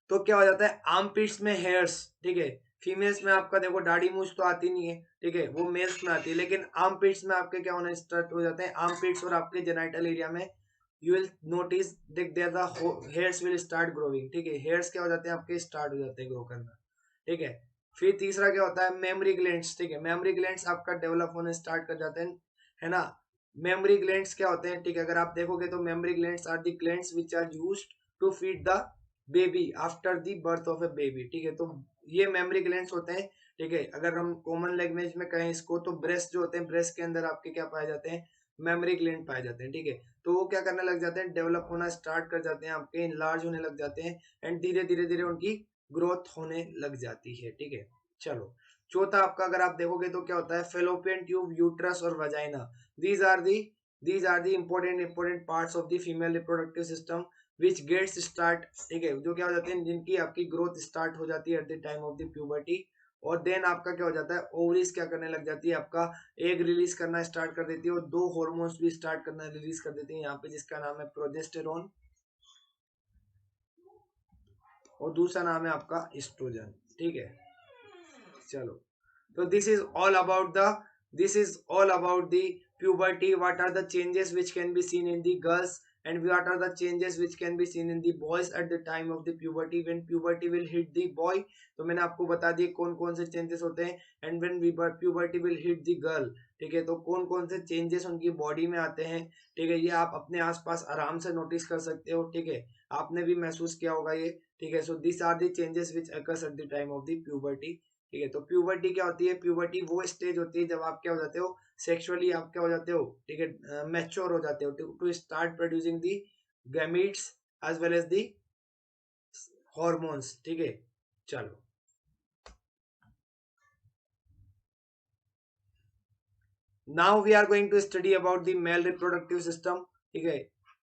तो क्या हो जाता है, आर्म पिट्स में हेयर्स, ठीक है। फीमेल्स में आपका देखो दाढ़ी मूछ तो आती नहीं है, ठीक है, वो मेल्स में आती है, लेकिन आर्म पिट्स में आपके क्या होना स्टार्ट हो जाते हैं, आर्म पिट्स और आपके जेनाइटल एरिया में you will notice there the hairs will start growing, ठीक है। हेयर्स क्या हो जाते हैं आपके स्टार्ट हो जाते हैं ग्रो करना, ठीक है। फिर तीसरा क्या होता है, मेमोरी ग्लैंड्स, ठीक है। मेमोरी ग्लैंड्स आपका डेवलप होने स्टार्ट कर जाते हैं, है ना। मेमोरी ग्लैंड्स क्या होते हैं, ठीक है, अगर आप देखोगे तो mammary glands are the glands which are used to feed the baby after the birth of a baby, ठीक है। तो ये मेमोरी ग्लैंड्स होते हैं, ठीक है। अगर हम कॉमन लैंग्वेज में कहें इसको तो ब्रेस्ट जो होते हैं, ब्रेस्ट के अंदर आपके क्या पाए जाते हैं, मेमोरी ग्लैंड पाए जाते हैं, ठीक है। तो वो क्या करने लग जाते हैं, डेवलप होना स्टार्ट कर जाते हैं, आपके इनलार्ज होने लग जाते हैं, एंड धीरे धीरे धीरे उनकी ग्रोथ होने लग जाती है, ठीक है। चलो, चौथा आपका अगर आप देखोगे तो क्या होता है, फेलोपियन ट्यूब, यूट्रस और vagina, these are the important parts of the female reproductive system which gets start, ठीक है, जो क्या हो जाते हैं, जिनकी आपकी ग्रोथ स्टार्ट हो जाती है eight the time of the puberty. और देन आपका क्या हो जाता है, ओवरीज क्या करने लग जाती है, आपका एग रिलीज करना स्टार्ट कर देती है, और दो हार्मोन्स भी स्टार्ट करना रिलीज कर देती है यहाँ पे, जिसका नाम है प्रोजेस्टेरोन और दूसरा नाम है आपका एस्ट्रोजन, ठीक है। चलो, तो this is all about the puberty. What are the changes which can be seen in the girls, and what are the changes which can be seen in the boys at the time of the puberty, when puberty will hit the boy। तो मैंने आपको बता दिए कौन कौन से changes होते हैं, and when puberty will hit the girl, ठीक है, तो कौन कौन से चेंजेस उनकी बॉडी में आते हैं, ठीक है। ये आप अपने आसपास आराम से नोटिस कर सकते हो, ठीक है, आपने भी महसूस किया होगा ये, ठीक है। So this are the changes which occurs at the time of the puberty, ठीक है। तो प्यूबर्टी क्या होती है, प्यूबर्टी वो स्टेज होती है जब आप क्या हो जाते हो, सेक्सुअली आप क्या हो जाते हो, ठीक है, मैच्योर हो जाते हो to start producing the gametes as well as the hormones, ठीक है। चलो, now we are going to study about the male reproductive system, ठीक है।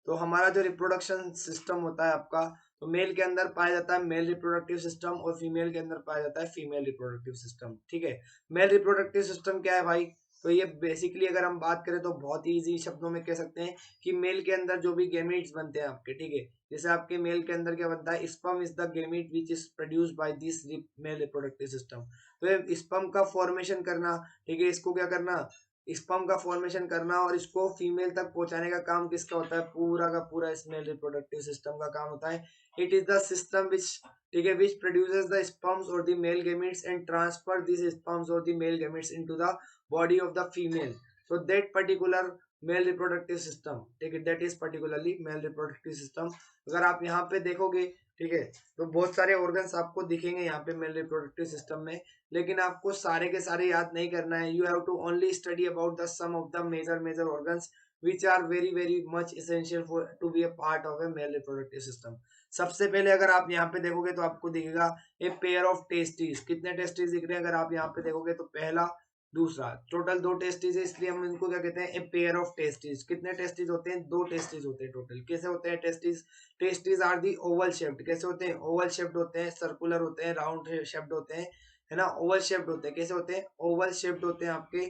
तो हमारा जो रिप्रोडक्शन सिस्टम होता है आपका, तो मेल के अंदर पाया जाता है मेल रिप्रोडक्टिव सिस्टम, और फीमेल के अंदर पाया जाता है फीमेल रिप्रोडक्टिव सिस्टम, ठीक है। मेल रिप्रोडक्टिव सिस्टम क्या है भाई, तो ये बेसिकली अगर हम बात करें तो बहुत ही इजी शब्दों में कह सकते हैं कि मेल के अंदर जो भी गैमीट्स बनते हैं आपके, ठीक है, जैसे आपके मेल के अंदर क्या बनता है, sperm is the gamete which is produced by this mail reproductive system. तो ये स्पर्म का फॉर्मेशन करना, ठीक है, इसको क्या करना, स्पर्म का फॉर्मेशन करना और इसको फीमेल तक पहुंचाने का काम किसका होता है, पूरा का पूरा इस मेल रिप्रोडक्टिव सिस्टम का काम होता है। It is the system which, ठीक है, विच प्रोड्यूसेस द स्पर्म्स और the male gametes and transfer this sperms और the male gametes into the body of the female. So that particular male reproductive system, ठीक है, that is particularly male reproductive system. अगर आप यहाँ पे देखोगे, ठीक है, तो बहुत सारे ऑर्गन्स आपको दिखेंगे यहाँ पे मेल रिप्रोडक्टिव सिस्टम में, लेकिन आपको सारे के सारे याद नहीं करना है। You have to only study about the some of the major major organs which are very very much essential for to be a part of a male reproductive system. सबसे पहले अगर आप यहाँ पे देखोगे तो आपको दिखेगा ए पेयर ऑफ टेस्टिस। कितने टेस्टिस दिख रहे हैं अगर आप यहाँ पे देखोगे तो पहला दूसरा, टोटल 2 टेस्टिस है, इसलिए हम इनको क्या कहते हैं, ए पेयर ऑफ टेस्टिस। कितने टेस्टिस होते हैं, 2 टेस्टिस होते हैं टोटल। कैसे होते हैं testis, testis are the oval shaped. कैसे होते हैं, ओवल शेप्ड होते हैं, सर्कुलर होते हैं, राउंड शेप्ड होते हैं, है ना, ओवल शेप्ड होते हैं। कैसे होते हैं, ओवल शेप्ड होते हैं आपके,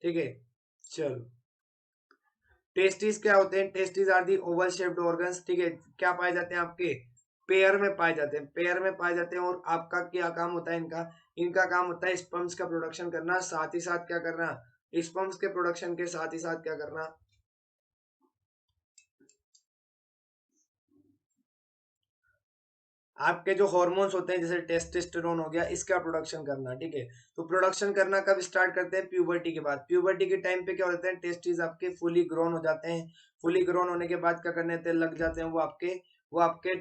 ठीक है। चलो, टेस्टिस क्या होते हैं, testis are the oval shaped organs, ठीक है। क्या पाए जाते हैं आपके, पेयर में पाए जाते हैं, पेयर में पाए जाते हैं। और आपका क्या काम होता है इनका, इनका काम होता है स्पर्म्स का प्रोडक्शन करना, साथ ही साथ क्या करना, स्पर्म्स के प्रोडक्शन के साथ ही साथ क्या करना, आपके जो हार्मोन्स होते हैं जैसे टेस्टोस्टेरोन हो गया, इसका प्रोडक्शन करना, ठीक है। तो प्रोडक्शन करना कब स्टार्ट करते हैं? प्यूबर्टी के बाद। प्यूबर्टी के टाइम पे क्या होता है, टेस्टिस आपके फुली ग्रोन हो जाते हैं। फुली ग्रोन होने के बाद क्या करने लग जाते हैं, वो आपके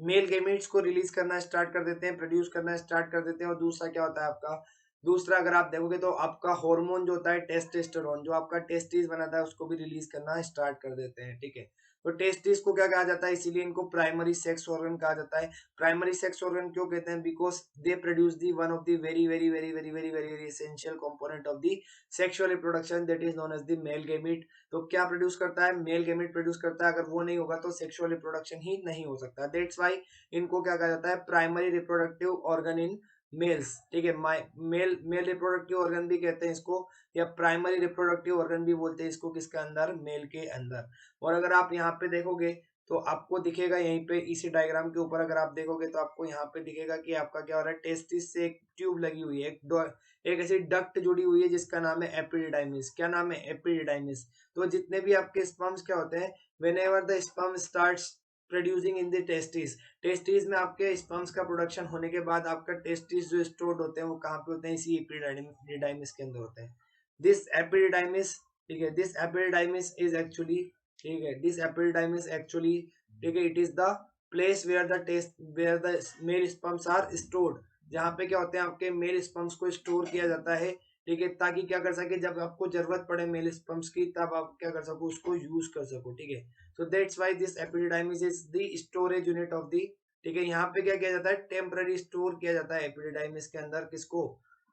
मेल गेमेट्स को रिलीज करना स्टार्ट कर देते हैं, प्रोड्यूस करना स्टार्ट कर देते हैं। और दूसरा क्या होता है आपका, दूसरा अगर आप देखोगे तो आपका हार्मोन जो होता है टेस्टोस्टेरोन, जो आपका टेस्टिस बनाता है, उसको भी रिलीज करना स्टार्ट कर देते हैं, ठीक है। तो टेस्टिस को क्या कहा जाता है, इसीलिए इनको प्राइमरी सेक्स ऑर्गन कहा जाता है। प्राइमरी सेक्स ऑर्गन क्यों कहते हैं? Because they produce the one of the very very very very very very very essential component of the sexual reproduction, that is known as the male gamete. तो क्या produce करता है? Male gamete produce करता है। अगर वो नहीं होगा तो सेक्सुअल रिप्रोडक्शन ही नहीं हो सकता। दैट्स वाई इनको क्या कहा जाता है, primary reproductive organ in males, ठीक है। मेल मेल रिप्रोडक्टिव ऑर्गन भी कहते हैं इसको, या प्राइमरी रिप्रोडक्टिव ऑर्गन भी बोलते हैं इसको, किसके अंदर? मेल के अंदर। और अगर आप यहाँ पे देखोगे तो आपको दिखेगा यहीं पे इसी डायग्राम के ऊपर अगर आप देखोगे तो आपको यहाँ पे दिखेगा कि आपका क्या हो रहा है, टेस्टिस से एक ट्यूब लगी हुई है, एक ऐसी डक्ट जुड़ी हुई है जिसका नाम है एपिडिडाइमिस। क्या नाम है? एपिडिडाइमिस। तो जितने भी आपके स्पर्म्स क्या होते हैं, when ever the sperm starts producing in the testis, testis में आपके स्पर्म्स का प्रोडक्शन होने के बाद आपका टेस्टिस जो स्टोर्ड होते हैं वो कहाँ पे होते हैं? इसी एपिडिडाइमिस के अंदर होते हैं। दिस एपिडिडाइमिस, ठीक है, दिस एपिडिडाइमिस इज एक्चुअली, ठीक है, दिस एपिडिडाइमिस एक्चुअली, ठीक है, it is the place where the male sperms are stored, जहाँ पे क्या होते हैं आपके मेल स्पर्म्स को स्टोर किया जाता है, ठीक है, ताकि क्या कर सके, जब आपको जरूरत पड़े मेल स्पर्म्स की तब आप क्या कर सको, उसको यूज कर सको, ठीक है। So that's why this epididymis is the storage unit of the, ठीक है। यहाँ पे क्या किया जाता है, टेम्पररी स्टोर किया जाता है एपिडिडाइमिस के अंदर, किसको?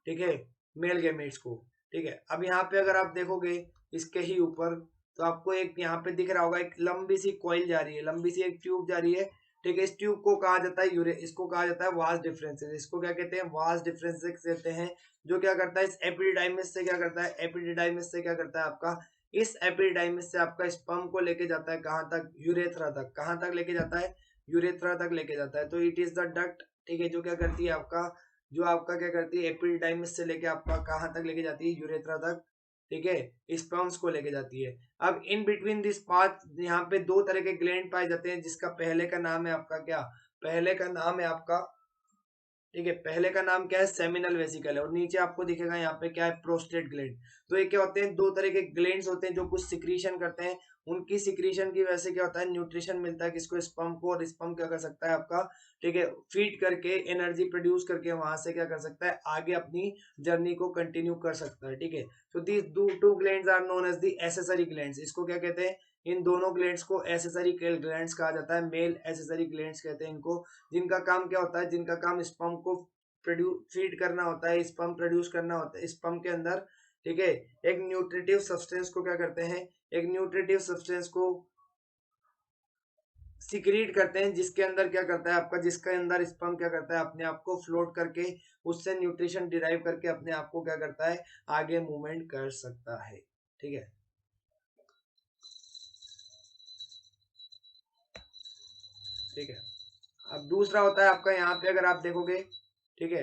ठीक है, मेल गेमेट्स को, ठीक है। अब यहाँ पे अगर आप देखोगे इसके ही ऊपर तो आपको एक यहाँ पे दिख रहा होगा, एक लंबी सी कॉइल जा रही है, लंबी सी एक ट्यूब जा रही है, ठीक है। इस ट्यूब को कहा जाता है इसको कहा जाता है वास डिफरेंसेस। इसको क्या कहते हैं? वास डिफरेंसेस कहते हैं। जो क्या करता है, इस एपिडिडाइमिस से क्या करता है, एपिडिडाइमिस से क्या करता है आपका, इस एपिडिडाइमिस से आपका स्पर्म को लेके जाता है कहाँ तक? यूरेथ्रा तक। कहाँ तक लेके जाता है? यूरेथ्रा तक लेके जाता है। तो इट इज द डक्ट, ठीक है, जो क्या करती है आपका, जो आपका क्या करती है, एपिडिडाइमिस से लेके आपका कहाँ तक लेके जाती है? यूरेथ्रा तक, ठीक है, स्पर्म्स को लेके जाती है। अब इन बिटवीन दिस पाथ यहाँ पे दो तरह के ग्लैंड पाए जाते हैं, जिसका पहले का नाम है आपका क्या? पहले का नाम है आपका, ठीक है, पहले का नाम क्या है? सेमिनल वेसिकल है। और नीचे आपको दिखेगा यहाँ पे क्या है? Prostate gland. तो ये क्या होते हैं? दो तरह के ग्लैंड्स होते हैं जो कुछ सिक्रीशन करते हैं। उनकी सिक्रीशन की वजह से क्या होता है? न्यूट्रिशन मिलता है किसको? स्पर्म को। और स्पर्म क्या कर सकता है आपका, ठीक है, फीड करके एनर्जी प्रोड्यूस करके वहां से क्या कर सकता है? आगे अपनी जर्नी को कंटिन्यू कर सकता है, ठीक है। तो these two glands are known as the accessory glands. इसको क्या कहते हैं? इन दोनों ग्लैंड्स को एसेसरी ग्लैंड्स कहा जाता है, मेल एसेसरी ग्लैंड्स कहते हैं इनको। जिनका काम क्या होता है? जिनका काम स्पर्म को प्रोड्यूस फीड करना होता है, स्पर्म प्रोड्यूस करना होता है स्पर्म के अंदर, ठीक है। एक न्यूट्रिटिव सब्सटेंस को क्या करते हैं? एक न्यूट्रिटिव सब्सटेंस को सिक्रीट करते हैं, जिसके अंदर क्या करता है आपका, जिसके अंदर स्पर्म क्या करता है? अपने आप को फ्लोट करके उससे न्यूट्रिशन डिराइव करके अपने आप को क्या करता है? आगे मूवमेंट कर सकता है, ठीक है। ठीक है, अब दूसरा होता है आपका यहाँ पे अगर आप देखोगे, ठीक है,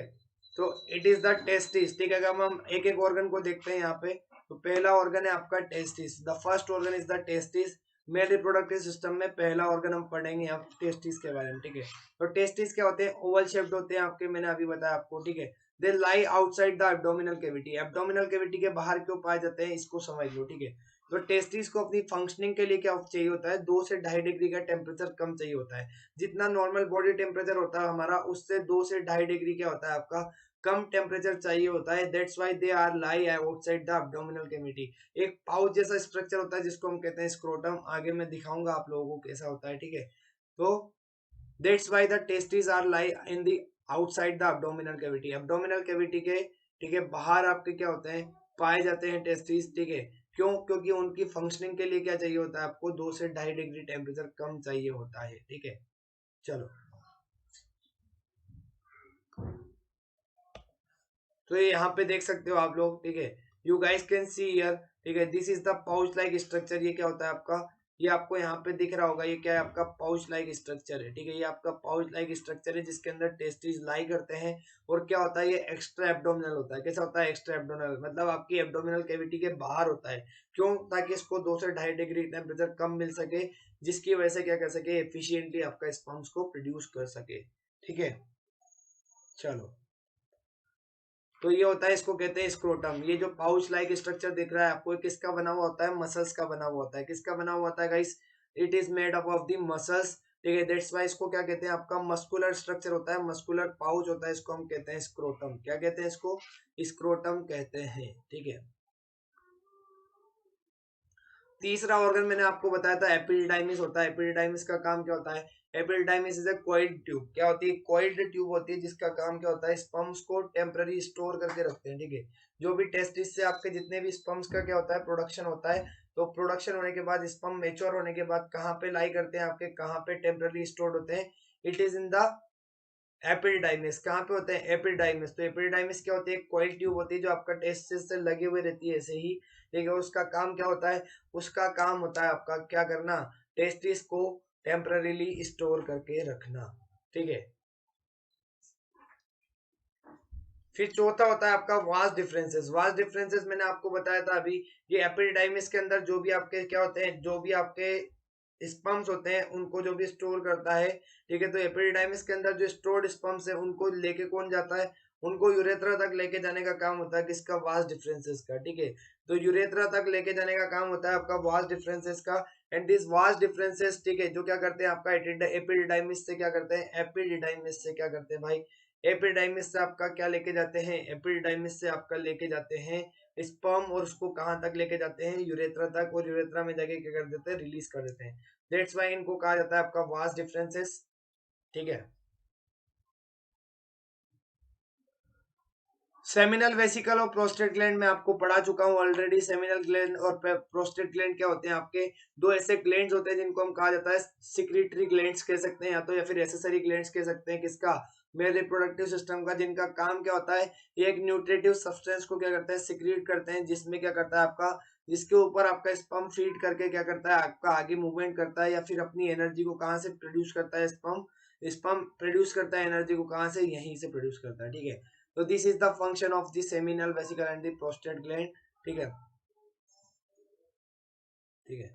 तो इट इज द टेस्टिस, ठीक है। अगर हम एक एक ऑर्गन को देखते हैं यहाँ पे, तो पहला ऑर्गन है आपका testis. The first organ is the testis. Mail reproductive system में पहला ऑर्गन हम पढ़ेंगे यहाँ टेस्टिस के बारे में, ठीक है। तो टेस्टिस क्या होते हैं? ओवल शेप्ड होते हैं आपके, मैंने अभी बताया आपको, ठीक है। They lie outside the abdominal cavity. Abdominal cavity के बाहर क्यों पाए जाते हैं, इसको समझ लो, ठीक है। तो टेस्टिस को अपनी फंक्शनिंग के लिए क्या चाहिए होता है? 2 से 2.5 डिग्री का टेम्परेचर कम चाहिए होता है। जितना नॉर्मल बॉडी टेम्परेचर होता है हमारा, उससे 2 से 2.5 डिग्री क्या होता है आपका, कम टेम्परेचर चाहिए होता है। That's why they are lie outside the abdominal cavity. एक पाउच जैसा स्ट्रक्चर होता है जिसको हम कहते हैं स्क्रोटम। आगे मैं दिखाऊंगा आप लोगों को कैसा होता है, ठीक है। तो that's why the testis are lie in the outside the abdominal cavity. Abdominal cavity के, ठीक है, बाहर आपके क्या होते हैं? पाए जाते हैं टेस्टिस, ठीक है। क्यों? क्योंकि उनकी फंक्शनिंग के लिए क्या चाहिए होता है आपको? 2 से 2.5 डिग्री टेम्परेचर कम चाहिए होता है, ठीक है। चलो, तो ये यहाँ पे देख सकते हो आप लोग, ठीक है। You guys can see here, ठीक है, this is the pouch like structure. ये क्या होता है आपका? ये आपको यहाँ पे दिख रहा होगा, ये क्या है आपका पाउच लाइक स्ट्रक्चर है, ठीक है। ये आपका पाउच लाइक स्ट्रक्चर है जिसके अंदर टेस्टिस लाई करते हैं। और क्या होता है, ये एक्स्ट्रा एब्डोमिनल होता है। कैसा होता है एक्स्ट्रा एब्डोमिनल, मतलब आपकी एब्डोमिनल कैविटी के बाहर होता है। क्यों? ताकि इसको 2 से 2.5 डिग्री टेम्परेचर कम मिल सके, जिसकी वजह से क्या कर सके, एफिशिएंटली आपका स्पर्म्स को प्रोड्यूस कर सके, ठीक है। चलो, तो ये होता है, इसको कहते हैं स्क्रोटम। ये जो पाउच लाइक स्ट्रक्चर दिख रहा है आपको, किसका बना हुआ होता है, मसल्स का बना हुआ होता है। किसका बना हुआ होता है guys? It is made up of the muscles, ठीक है। दैट्स व्हाई इसको क्या कहते हैं, आपका मस्कुलर स्ट्रक्चर होता है, मस्कुलर पाउच होता है, इसको हम कहते हैं स्क्रोटम। क्या कहते हैं इसको? स्क्रोटम कहते हैं, ठीक है। तीसरा ऑर्गन मैंने आपको बताया था एपिडिडाइमिस होता है। एपिडिडाइमिस का काम क्या होता है? Epididymis is a coiled tube. क्या होती है? कॉइल्ड ट्यूब होती है, जिसका काम क्या होता है, स्पर्म्स को टेम्पररी स्टोर करके रखते हैं, ठीक है। जो भी टेस्टिस से आपके जितने भी स्पर्म्स का क्या होता है, प्रोडक्शन होता है, तो प्रोडक्शन होने के बाद स्पर्म मेच्योर होने के बाद कहाँ पे लाई करते हैं आपके, कहाँ पे टेम्पररी स्टोर्ड होते हैं? It is in the epididymis. कहाँ पे होते हैं? एपिडिडाइमिस। तो एपिडिडाइमिस क्या होती है? कोइल ट्यूब होती है जो आपका टेस्टिस से लगे हुए रहती है ऐसे ही, ठीक है। उसका काम क्या होता है? उसका काम होता है आपका क्या करना, टेस्टिस को टेम्पररीली स्टोर करके रखना, ठीक है। फिर चौथा होता है आपका वास डिफरेंसेस। वास डिफरेंसेस मैंने आपको बताया था अभी। ये एपिडिडाइमिस के अंदर जो भी आपके क्या होते हैं, जो भी आपके स्पर्म्स होते हैं उनको जो भी स्टोर करता है, ठीक है। तो एपिडिडाइमिस के अंदर जो स्टोर्ड स्पर्म्स है उनको लेके कौन जाता है? उनको यूरेथ्रा तक लेके जाने का काम होता है किसका? वास डिफरेंसेस का, ठीक है। तो यूरेथ्रा तक लेके जाने का काम होता है आपका वास डिफरेंसेस का। एंड दिस वास डिफरेंसेस, ठीक है, जो क्या करते हैं आपका एपिडिडाइमिस से क्या करते हैं, एपिडिडाइमिस से क्या करते हैं भाई, एपिडाइमिस से आपका क्या लेके जाते हैं, एपिडाइमिस से आपका लेके जाते हैं स्पर्म, और उसको कहाँ तक लेके जाते हैं? यूरेथ्रा तक। और यूरेथ्रा में जाके क्या कर देते हैं? रिलीज कर देते हैं। दैट्स व्हाई इनको कहा जाता है आपका वास डिफरेंसेस, ठीक है। सेमिनल वेसिकल और प्रोस्टेट ग्लैंड में आपको पढ़ा चुका हूं ऑलरेडी। सेमिनल ग्लैंड और प्रोस्टेट ग्लैंड क्या होते हैं आपके? दो ऐसे ग्लैंड्स होते हैं जिनको हम कहा जाता है सिक्रीटरी ग्लैंड्स कह सकते हैं, या तो या फिर एसेसरी ग्लैंड्स कह सकते हैं। किसका? मेल रिप्रोडक्टिव सिस्टम का। जिनका काम क्या होता है, ये एक न्यूट्रिटिव सब्सटेंस को क्या करते हैं, सिक्रीट करते हैं, जिसमें क्या करता है आपका, जिसके ऊपर आपका स्पर्म फीड करके क्या करता है आपका आगे मूवमेंट करता है, या फिर अपनी एनर्जी को कहाँ से प्रोड्यूस करता है, स्पर्म स्पर्म प्रोड्यूस करता है एनर्जी को कहाँ से, यहीं से प्रोड्यूस करता है, ठीक है। तो this is the function of the seminal vesicle and the prostate gland, ठीक है, ठीक है।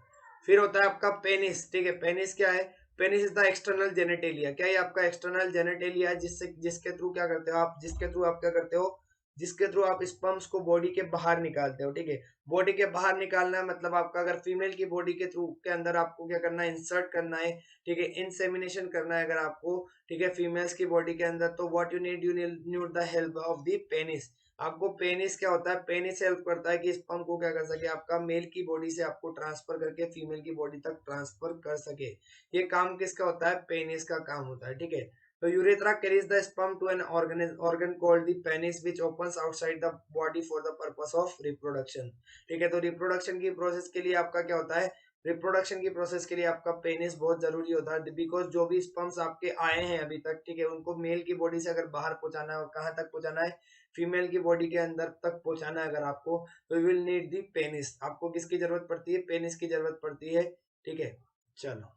फिर होता है आपका पेनिस, ठीक है। पेनिस क्या है? Penis is the external genitalia. क्या है आपका एक्सटर्नल जेनेटेलिया है, जिससे जिसके थ्रू क्या करते हो आप, जिसके थ्रू आप क्या करते हो, जिसके थ्रू आप स्पर्म्स को बॉडी के बाहर निकालते हो, ठीक है। बॉडी के बाहर निकालना है, मतलब आपका अगर फीमेल की बॉडी के थ्रू के अंदर आपको क्या करना है, इंसर्ट करना है, ठीक है, इंसेमिनेशन करना है अगर आपको, ठीक है, फीमेल्स की बॉडी के अंदर, तो what you need the help of the penis. आपको पेनिस क्या होता है, पेनिस हेल्प करता है कि स्पर्म को क्या कर सके, आपका मेल की बॉडी से आपको ट्रांसफर करके फीमेल की बॉडी तक ट्रांसफर कर सके। ये काम किसका होता है? पेनिस का काम होता है, ठीक है। तो urethra carries the sperm to an organ called the penis which opens outside the body for the purpose of reproduction, ठीक है। तो रिप्रोडक्शन की प्रोसेस के लिए आपका क्या होता है, रिप्रोडक्शन की प्रोसेस के लिए आपका पेनिस बहुत जरूरी होता है, बिकॉज जो भी स्पर्म्स आपके आए हैं अभी तक, ठीक है, उनको मेल की बॉडी से अगर बाहर पहुंचाना है, और कहाँ तक पहुंचाना है, फीमेल की बॉडी के अंदर तक पहुंचाना है अगर आपको, तो you will need the penis. आपको किसकी जरूरत पड़ती है? पेनिस की जरूरत पड़ती है, ठीक है। चलो,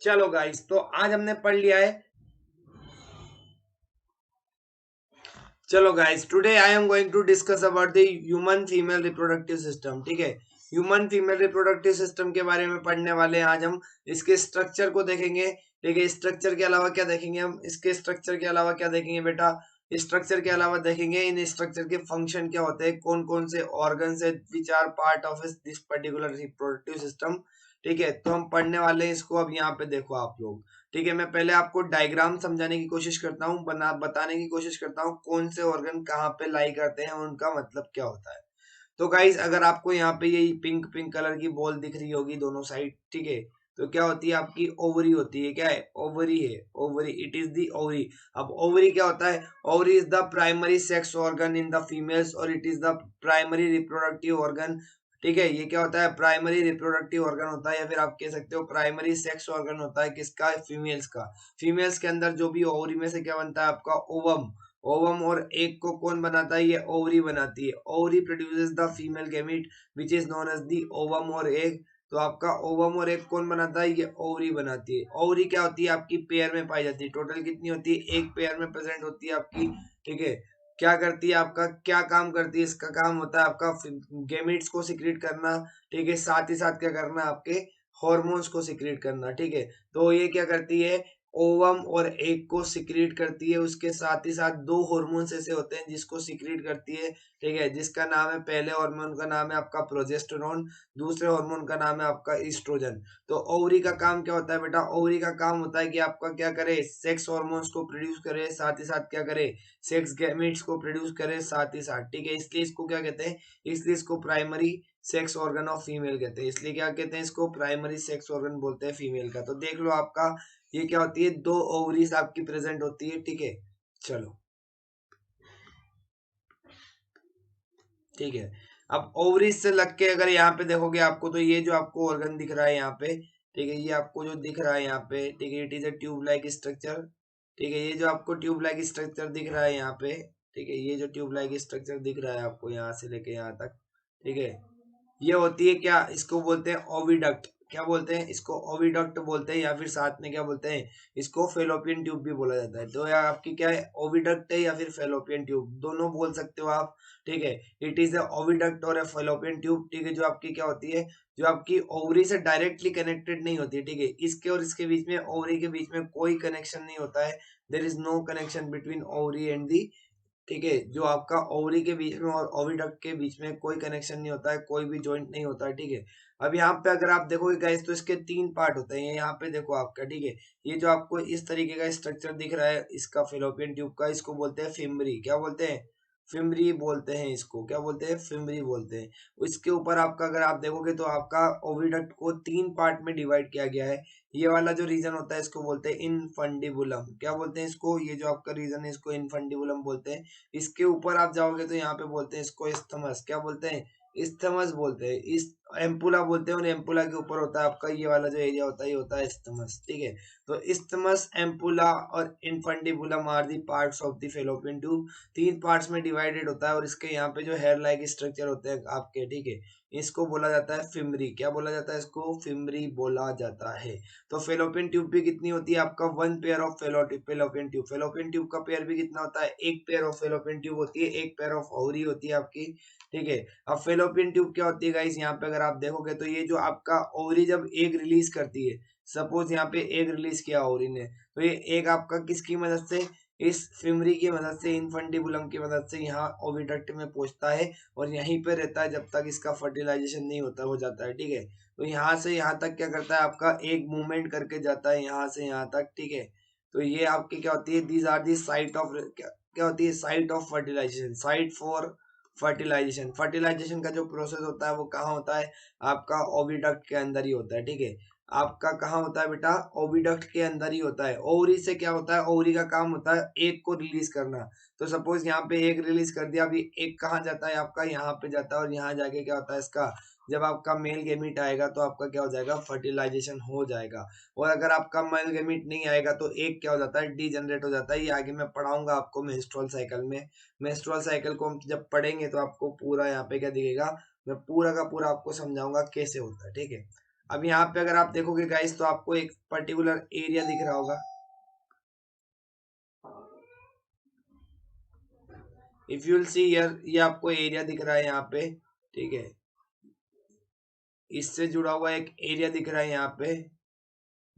चलो गाइस, तो आज हमने पढ़ लिया है। चलो guys, today I am going to discuss about the human female reproductive system, ठीक है। ह्यूमन फीमेल रिप्रोडक्टिव सिस्टम के बारे में पढ़ने वाले हैं आज हम। इसके स्ट्रक्चर को देखेंगे, ठीक है। स्ट्रक्चर के अलावा क्या देखेंगे हम, इसके स्ट्रक्चर के अलावा क्या देखेंगे बेटा, स्ट्रक्चर के अलावा देखेंगे इन स्ट्रक्चर के फंक्शन क्या होते हैं, कौन कौन से ऑर्गन है which are part of this particular reproductive system, ठीक है। तो हम पढ़ने वाले हैं इसको। अब यहाँ पे देखो आप लोग, ठीक है, मैं पहले आपको डायग्राम समझाने की कोशिश करता हूँ, बताने की कोशिश करता हूँ कौन से ऑर्गन कहाँ पे लाई करते हैं, उनका मतलब क्या होता है। तो गाइज, अगर आपको यहाँ पे यही पिंक पिंक कलर की बॉल दिख रही होगी दोनों साइड, ठीक है, तो क्या होती है आपकी? ओवरी होती है। क्या है? ओवरी है, ovary, it is the ovary. अब ओवरी क्या होता है? Ovary is the primary sex organ in the females, और it is the primary reproductive organ, ठीक है। ये क्या होता है? प्राइमरी रिप्रोडक्टिव ऑर्गन होता है, या फिर आप कह सकते हो प्राइमरी सेक्स ऑर्गन होता है। किसका? फीमेल्स का। फीमेल्स के अंदर जो भी ओवरी में से क्या बनता है आपका? ओवम। ओवम और एग को कौन बनाता है? ये ओवरी बनाती है। Ovary produces the female gamete which is known as the ovum और एग। तो आपका ओवम और एग कौन बनाता है? ये ओवरी बनाती है। ओवरी क्या होती है? आपकी पेयर में पाई जाती है। टोटल कितनी होती है? एक पेयर में प्रेजेंट होती है आपकी, ठीक है। क्या करती है? आपका क्या काम करती है? इसका काम होता है आपका गैमीट्स को सिक्रीट करना, ठीक है। साथ ही साथ क्या करना? आपके हॉर्मोन्स को सिक्रीट करना, ठीक है। तो ये क्या करती है? ओवम और एग को सिक्रीट करती है। उसके साथ ही साथ दो हॉर्मोन्स ऐसे होते हैं जिसको सिक्रीट करती है, ठीक है, जिसका नाम है, पहले हार्मोन का नाम है आपका प्रोजेस्टेरोन, दूसरे हार्मोन का नाम है आपका ईस्ट्रोजन। तो ओवरी का काम क्या होता है बेटा? ओवरी का काम होता है कि आपका क्या करे? सेक्स हार्मोन्स को प्रोड्यूस करे, साथ ही साथ क्या करे? सेक्स गैमेट्स को प्रोड्यूस करे साथ ही साथ, ठीक है। इसलिए इसको क्या कहते हैं? इसलिए इसको primary sex organ of female कहते हैं। इसलिए क्या कहते हैं? इसको प्राइमरी सेक्स ऑर्गन बोलते हैं फीमेल का। तो देख लो आपका ये क्या होती है? दो ओवरीज आपकी प्रेजेंट होती है, ठीक है। चलो, ठीक है। अब ओवरीज से लग के अगर यहाँ पे देखोगे आपको, तो ये जो आपको ऑर्गन दिख रहा है यहाँ पे, ठीक है, ये आपको जो दिख रहा है यहाँ पे, ठीक है, it is a tube like structure, ठीक है। ये जो आपको ट्यूब लाइक स्ट्रक्चर दिख रहा है यहाँ पे, ठीक है, ये जो ट्यूब लाइक स्ट्रक्चर दिख रहा है आपको यहाँ से लेके यहाँ तक, ठीक है, ये होती है क्या? इसको बोलते हैं ओविडक्ट। क्या बोलते हैं? इसको ओविडक्ट बोलते हैं, या फिर साथ में क्या बोलते हैं? इसको फेलोपियन ट्यूब भी बोला जाता है। तो यार आपकी क्या है? ओविडक्ट है या फिर फेलोपियन ट्यूब, दोनों बोल सकते हो आप, ठीक है। इट इज ए ओविडक्ट और ए फेलोपियन ट्यूब, ठीक है, जो आपकी क्या होती है? जो आपकी ओवरी से डायरेक्टली कनेक्टेड नहीं होती है, ठीक है। इसके और इसके बीच में, ओवरी के बीच में कोई कनेक्शन नहीं होता है। There is no connection between ovary and the, ठीक है। जो आपका ओवरी के बीच में और ओविडक्ट के बीच में कोई कनेक्शन नहीं होता है, कोई भी जॉइंट नहीं होता है, ठीक है। अब यहाँ पे अगर आप देखोगे गाइस, तो इसके तीन पार्ट होते हैं। यहाँ पे देखो आपका, ठीक है, ये जो आपको इस तरीके का स्ट्रक्चर दिख रहा है इसका फेलोपियन ट्यूब का, इसको बोलते हैं फिमरी। क्या बोलते हैं? फिमरी बोलते हैं इसको। क्या बोलते हैं? फिमरी बोलते हैं। इसके ऊपर आपका अगर आप देखोगे तो आपका ओविडक्ट को तीन पार्ट में डिवाइड किया गया है। ये वाला जो रीजन होता है इसको बोलते हैं इनफंडिबुलम। क्या बोलते हैं इसको? ये जो आपका रीजन है इसको इनफंडिबुलम बोलते हैं। इसके ऊपर आप जाओगे तो यहाँ पे बोलते हैं इसको इस्थमस। क्या बोलते हैं? इस्थमस बोलते हैं। इस एम्पुला बोलते हैं, और एम्पुला के ऊपर होता है आपका ये वाला जो एरिया होता है, ये होता है इस्थमस, ठीक है। तो इस्थमस, एम्पुला और infundibulum are the parts of the fallopian tube. तीन पार्ट्स में डिवाइडेड होता है, और इसके यहाँ पे जो हेयर लाइक स्ट्रक्चर होते हैं आपके, ठीक है, इसको बोला जाता है फिमरी। क्या बोला जाता है इसको? फिमरी बोला जाता है। तो फेलोपियन ट्यूब भी कितनी होती है? आपका one pair of fallopian tube. Fallopian tube का पेयर भी कितना होता है? एक पेयर ऑफ फेलोपियन ट्यूब होती है, एक पेयर ऑफ ओवरी होती है आपकी, ठीक है। अब फेलोपियन ट्यूब क्या होती है गाइस? यहाँ पे अगर आप देखोगे तो ये जो आपका ओवरी जब एग रिलीज करती है, सपोज यहाँ पे एग रिलीज किया ओवरी ने, तो ये एग आपका किसकी मदद से? इस फिमरी की मदद से, इनफंडिबुलम की मदद से यहाँ ओविडक्ट में पहुंचता है, और यहीं पे रहता है जब तक इसका फर्टिलाइजेशन नहीं होता हो जाता है, ठीक है। तो यहाँ से यहाँ तक क्या करता है? आपका एक मूवमेंट करके जाता है यहाँ से यहाँ तक, ठीक है। तो ये आपकी क्या होती है? These are the site of, क्या होती है? Site of fertilisation, site for fertilisation. Fertilisation का जो प्रोसेस होता है वो कहाँ होता है? आपका ओविडक्ट के अंदर ही होता है, ठीक है। आपका कहाँ होता है बेटा? ओविडक्ट के अंदर ही होता है। ओवरी से क्या होता है? ओवरी का काम होता है एग को रिलीज करना। तो सपोज यहाँ पे एग रिलीज कर दिया, अभी एग कहाँ जाता है? आपका यहाँ पे जाता है, और यहाँ जाके क्या होता है इसका? जब आपका मेल गेमीट आएगा तो आपका क्या हो जाएगा? फर्टिलाइजेशन हो जाएगा। और अगर आपका मेल गेमीट नहीं आएगा तो एग क्या हो जाता है? डीजनरेट हो जाता है। ये आगे मैं पढ़ाऊंगा आपको मेंस्ट्रुअल साइकिल में। मेंस्ट्रुअल साइकिल को हम जब पढ़ेंगे तो आपको पूरा यहाँ पे क्या दिखेगा, मैं पूरा का पूरा आपको समझाऊंगा कैसे होता है, ठीक है। अब यहाँ पे अगर आप देखोगे गाइस, तो आपको एक पर्टिकुलर एरिया दिख रहा होगा। If you will see here, ये आपको एरिया दिख रहा है यहाँ पे, ठीक है, इससे जुड़ा हुआ एक एरिया दिख रहा है यहाँ पे,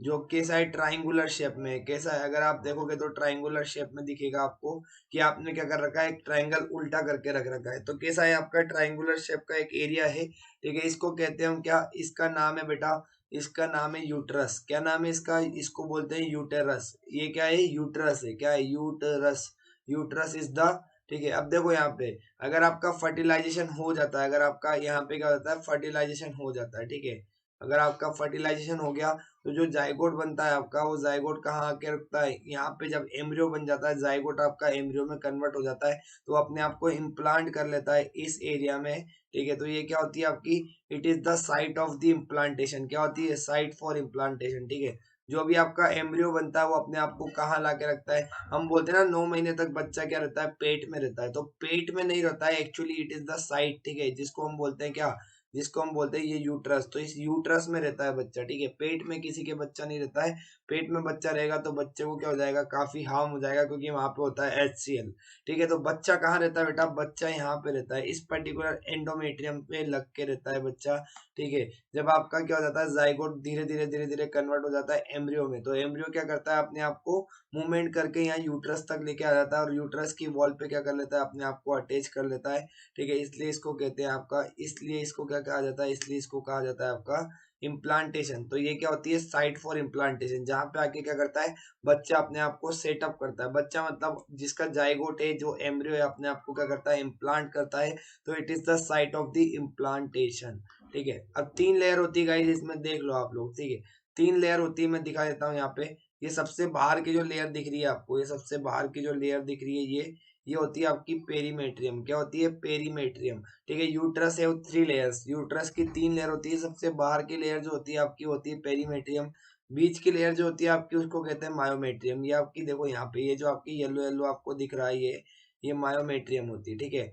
जो कैसा है? ट्राइंगुलर शेप में है। कैसा है? अगर आप देखोगे तो ट्राइंगुलर शेप में दिखेगा आपको, कि आपने क्या कर रखा है? एक ट्राइंगल उल्टा करके रख रखा है। तो कैसा है? आपका ट्राइंगुलर शेप का एक एरिया है, ठीक है। इसको कहते हैं हम क्या? इसका नाम है बेटा, इसका नाम है यूटरस। क्या नाम है इसका? इसको बोलते हैं यूटेरस। ये क्या है? यूटरस है। क्या है? यूटरस। यूटरस इज द, ठीक है। अब देखो यहाँ पे, अगर आपका फर्टिलाइजेशन हो जाता है, अगर आपका यहाँ पे क्या होता है? फर्टिलाइजेशन हो जाता है, ठीक है। अगर आपका फर्टिलाइजेशन हो गया तो जो जाइगोट बनता है आपका, वो जाइगोट कहाँ आके रुकता है? यहाँ पे जब एम्ब्रियो बन जाता है, जाइगोट आपका एम्ब्रियो में कन्वर्ट हो जाता है, तो अपने आप को इम्प्लांट कर लेता है इस एरिया में, ठीक है। तो ये क्या होती है आपकी? It is the site of the implantation. क्या होती है? साइट फॉर इम्प्लांटेशन, ठीक है। जो भी आपका एम्ब्रियो बनता है वो अपने आप को कहाँ ला के रखता है, हम बोलते हैं ना 9 महीने तक बच्चा क्या रहता है, पेट में रहता है। तो पेट में नहीं रहता है actually, it is the site, ठीक है, जिसको हम बोलते हैं क्या, जिसको हम बोलते हैं ये यूट्रस। तो इस यूट्रस में रहता है बच्चा, ठीक है, पेट में किसी के बच्चा नहीं रहता है। पेट में बच्चा रहेगा तो बच्चे को क्या हो जाएगा, काफी हार्म हो जाएगा, क्योंकि वहां पे होता है HCl, ठीक है। तो बच्चा कहाँ रहता है बेटा, बच्चा यहाँ पे रहता है, इस पर्टिकुलर एंडोमेट्रियम पे लग के रहता है बच्चा, ठीक है। जब आपका क्या हो जाता है, जाइगोट धीरे धीरे कन्वर्ट हो जाता है एम्ब्रियो में, तो एम्ब्रियो क्या करता है, अपने आप को मूवमेंट करके यहाँ यूट्रस तक लेके आ जाता है, और यूट्रस की वॉल पे क्या कर लेता है, अपने आप को अटैच कर लेता है, ठीक है। इसलिए इसको कहते हैं आपका, इसलिए इसको क्या कहा जाता है, इसलिए इसको कहा जाता है आपका इम्प्लांटेशन। तो ये क्या होती है, साइट फॉर इम्प्लांटेशन, जहां पे आके क्या करता है, बच्चा अपने आप को सेटअप करता है। बच्चा मतलब जिसका जाइगोट है, जो एम्ब्रियो है, अपने आप को क्या करता है, इम्प्लांट करता है। तो it is the site of the implantation, ठीक है। अब 3 लेयर होती है गाइस, इसमें देख लो आप लोग, ठीक है। 3 लेयर होती है, मैं दिखा देता हूँ यहाँ पे। ये सबसे बाहर की जो लेयर दिख रही है आपको, ये सबसे बाहर की जो लेयर दिख रही है, ये होती है आपकी पेरीमेट्रियम। क्या होती है, पेरीमेट्रियम, ठीक है। यूट्रस है 3 लेयर्स, यूट्रस की 3 लेयर होती है। सबसे बाहर की लेयर जो होती है आपकी होती है पेरीमेट्रियम। बीच की लेयर जो होती है आपकी, उसको कहते हैं मायोमेट्रियम। ये आपकी देखो यहाँ पे, ये जो आपकी येलो येलो आपको दिख रहा है, ये मायोमेट्रियम होती है, ठीक है।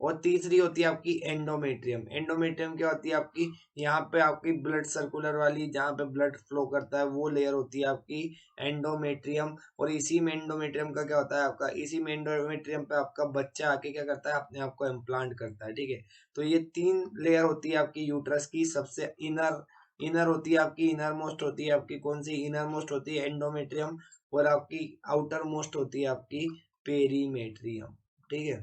और तीसरी होती है आपकी एंडोमेट्रियम। एंडोमेट्रियम क्या होती है आपकी, यहाँ पे आपकी ब्लड सर्कुलर वाली, जहाँ पे ब्लड फ्लो करता है, वो लेयर होती है आपकी एंडोमेट्रियम। और इसी में एंडोमेट्रियम का क्या होता है आपका, इसी में एंडोमेट्रियम पे आपका बच्चा आके क्या करता है, अपने आप को इम्प्लांट करता है, ठीक है। तो ये 3 लेयर होती है आपकी यूट्रस की। सबसे इनर इनर होती है आपकी, इनर मोस्ट होती है आपकी, कौन सी इनर मोस्ट होती है, एंडोमेट्रियम। और आपकी आउटर मोस्ट होती है आपकी पेरीमेट्रियम, ठीक है।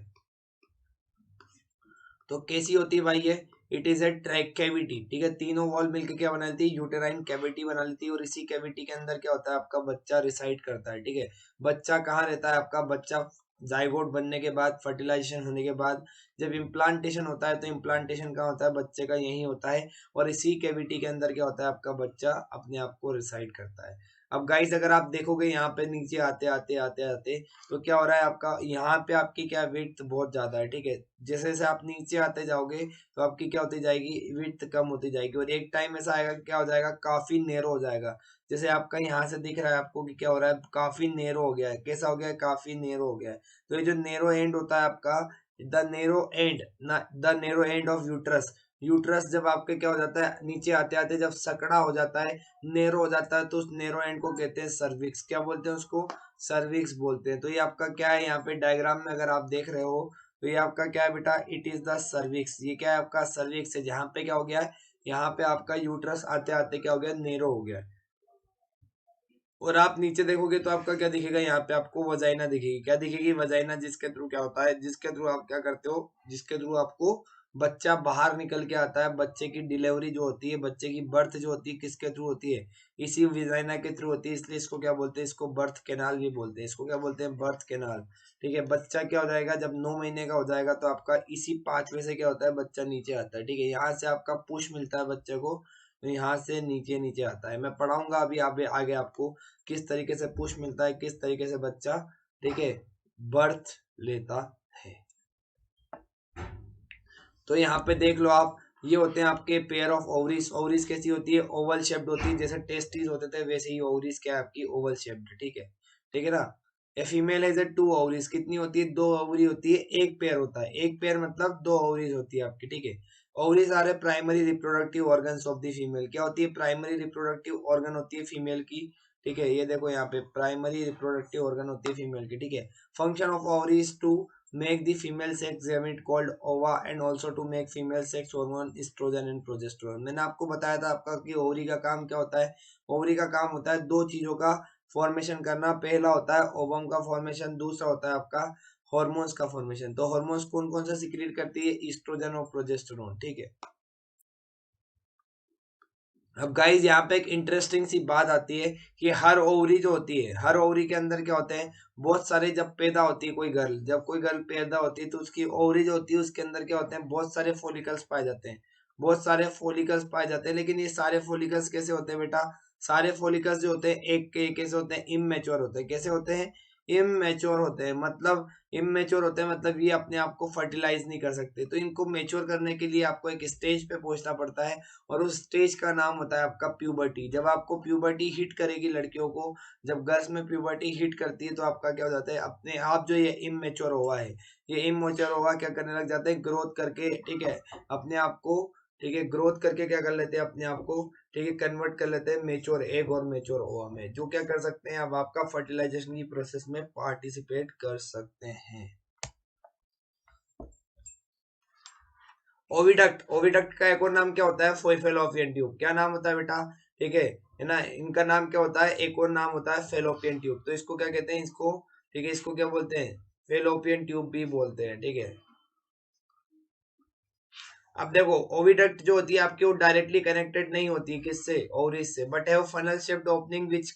तो कैसी होती है भाई ये, it is A track cavity, ठीक है। तीनों वॉल मिलकर क्या बना लेती है, यूटेराइन कैविटी बना लेती है। और इसी कैविटी के अंदर क्या होता है, आपका बच्चा रिसाइड करता है, ठीक है। बच्चा कहाँ रहता है आपका, बच्चा जाइगोट बनने के बाद, फर्टिलाइजेशन होने के बाद, जब इम्प्लांटेशन होता है, तो इम्प्लांटेशन कहाँ होता है, बच्चे का यही होता है। और इसी कैविटी के अंदर क्या होता है, आपका बच्चा अपने आप को रिसाइड करता है। अब गाइस अगर आप देखोगे यहाँ पे नीचे आते आते आते आते, तो क्या हो रहा है आपका, यहाँ पे आपकी क्या विड्थ बहुत ज्यादा है, ठीक है। जैसे जैसे आप नीचे आते जाओगे, तो आपकी क्या होती जाएगी, विड्थ कम होती जाएगी। और एक टाइम ऐसा आएगा कि क्या हो जाएगा, काफी नेरो हो जाएगा। जैसे आपका यहाँ से दिख रहा है आपको कि क्या हो रहा है, काफी नेरो हो गया है। कैसा हो गया है, काफी नेरो हो गया है। तो ये जो नेरो एंड होता है आपका, the narrow end of uterus, uterus जब आपके क्या हो जाता है, नीचे आते आते जब सकड़ा हो जाता है, नेरो हो जाता है, तो उस नेरो एंड को कहते हैं सर्विक्स। क्या बोलते हैं उसको, सर्विक्स बोलते हैं। तो ये आपका क्या है, यहाँ पे डायग्राम में अगर आप देख रहे हो, तो ये आपका क्या है बेटा, इट इज द सर्विक्स। ये क्या है, आपका सर्विक्स है, जहाँ पे क्या हो गया है, यहाँ पे आपका यूट्रस आते आते क्या हो गया, नेरो हो गया है। और आप नीचे देखोगे तो आपका क्या दिखेगा, यहाँ पे आपको वजाइना दिखेगी। क्या दिखेगी, वजाइना, जिसके थ्रू क्या होता है, जिसके थ्रू आप क्या करते हो, जिसके थ्रू आपको बच्चा बाहर निकल के आता है। बच्चे की डिलीवरी जो होती है, बच्चे की बर्थ जो होती है, किसके थ्रू होती है, इसी वजाइना के थ्रू होती है। इसलिए इसको क्या बोलते हैं, इसको बर्थ कैनाल भी बोलते हैं। इसको क्या बोलते हैं, बर्थ कैनाल, ठीक है। बच्चा क्या हो जाएगा, जब 9 महीने का हो जाएगा, तो आपका इसी पाथवे से क्या होता है, बच्चा नीचे आता है, ठीक है। यहाँ से आपका पुश मिलता है बच्चे को, तो यहाँ से नीचे नीचे आता है। मैं पढ़ाऊंगा अभी आगे आपको किस तरीके से पुश मिलता है, किस तरीके से बच्चा, ठीक है, बर्थ लेता है। तो यहाँ पे देख लो आप, ये होते हैं आपके पेयर ऑफ ओवरीज। ओवरीज कैसी होती है, ओवल शेप्ड होती है। जैसे टेस्टिस होते थे, वैसे ही ओवरीज क्या है आपकी, ओवल शेप्ड, ठीक है, ठीक है ना। A female has a 2 ovaries, कितनी होती है, 2 ओवरी होती है। एक पेयर होता है, एक पेयर मतलब 2 ओवरीज होती है आपकी, ठीक है। Ovaries are a primary reproductive organs of the female. क्या होती है, प्राइमरी रिप्रोडक्टिव ऑर्गन होती है फीमेल की, ठीक है। ये देखो यहाँ पे प्राइमरी रिप्रोडक्टिव ऑर्गन होती है फीमेल की, ठीक है। Function of ovaries to make the female sex gamete called ova and also to make female sex hormone estrogen and progesterone। मैंने आपको बताया था आपका कि ओवरी का काम क्या होता है, ओवरी का काम होता है 2 चीजों का फॉर्मेशन करना। पहला होता है ओवम का फॉर्मेशन, दूसरा होता है आपका हॉर्मोन्स का फॉर्मेशन। तो हॉर्मोन्स कौन कौन सा सिक्रिएट करती है, ईस्ट्रोजन और प्रोजेस्टेरोन, ठीक है। अब गाइज यहाँ पे एक इंटरेस्टिंग सी बात आती है कि हर ओवरी जो होती है, हर ओवरी के अंदर क्या होते हैं, बहुत सारे, जब पैदा होती है कोई गर्ल, जब कोई गर्ल पैदा होती है, तो उसकी ओवरी जो होती है, उसके अंदर क्या होते हैं, बहुत सारे फोलिकल्स पाए जाते हैं, बहुत सारे फोलिकल्स पाए जाते हैं। लेकिन ये सारे फोलिकल्स कैसे होते हैं बेटा, सारे फोलिकल्स जो होते हैं एक के कैसे होते हैं, इमेच्योर होते हैं। कैसे होते हैं, इमेच्योर होते हैं, मतलब इमेच्योर होते हैं मतलब ये अपने आप को फर्टिलाइज नहीं कर सकते। तो इनको मेच्योर करने के लिए आपको एक स्टेज पे पहुंचना पड़ता है और उस स्टेज का नाम होता है आपका प्यूबर्टी। जब आपको प्यूबर्टी हिट करेगी लड़कियों को, जब गर्ल्स में प्यूबर्टी हिट करती है तो आपका क्या हो जाता है, अपने आप जो ये इमेच्योर हुआ है, ये इमेच्योर हुआ क्या करने लग जाते हैं, ग्रोथ करके, ठीक है, अपने आप को, ठीक है, ग्रोथ करके क्या कर लेते हैं अपने आप को, ठीक है, कन्वर्ट कर लेते हैं मेच्योर एग और मेच्योर ओवा में, जो क्या कर सकते हैं अब आपका फर्टिलाइजेशन की प्रोसेस में पार्टिसिपेट कर सकते हैं। ओविडक्ट, ओविडक्ट का एक और नाम क्या होता है, फॉल्लोपियन ट्यूब। क्या नाम होता है बेटा, ठीक है ना, इनका नाम क्या होता है, एक और नाम होता है फैलोपियन ट्यूब। तो इसको क्या कहते हैं, इसको, ठीक है, इसको क्या बोलते हैं, फैलोपियन ट्यूब भी बोलते हैं, ठीक है। अब देखो ओविडक्ट जो होती है आपकी, वो डायरेक्टली कनेक्टेड नहीं होती किससे, ओवरीज से, but have funnel shaped opening which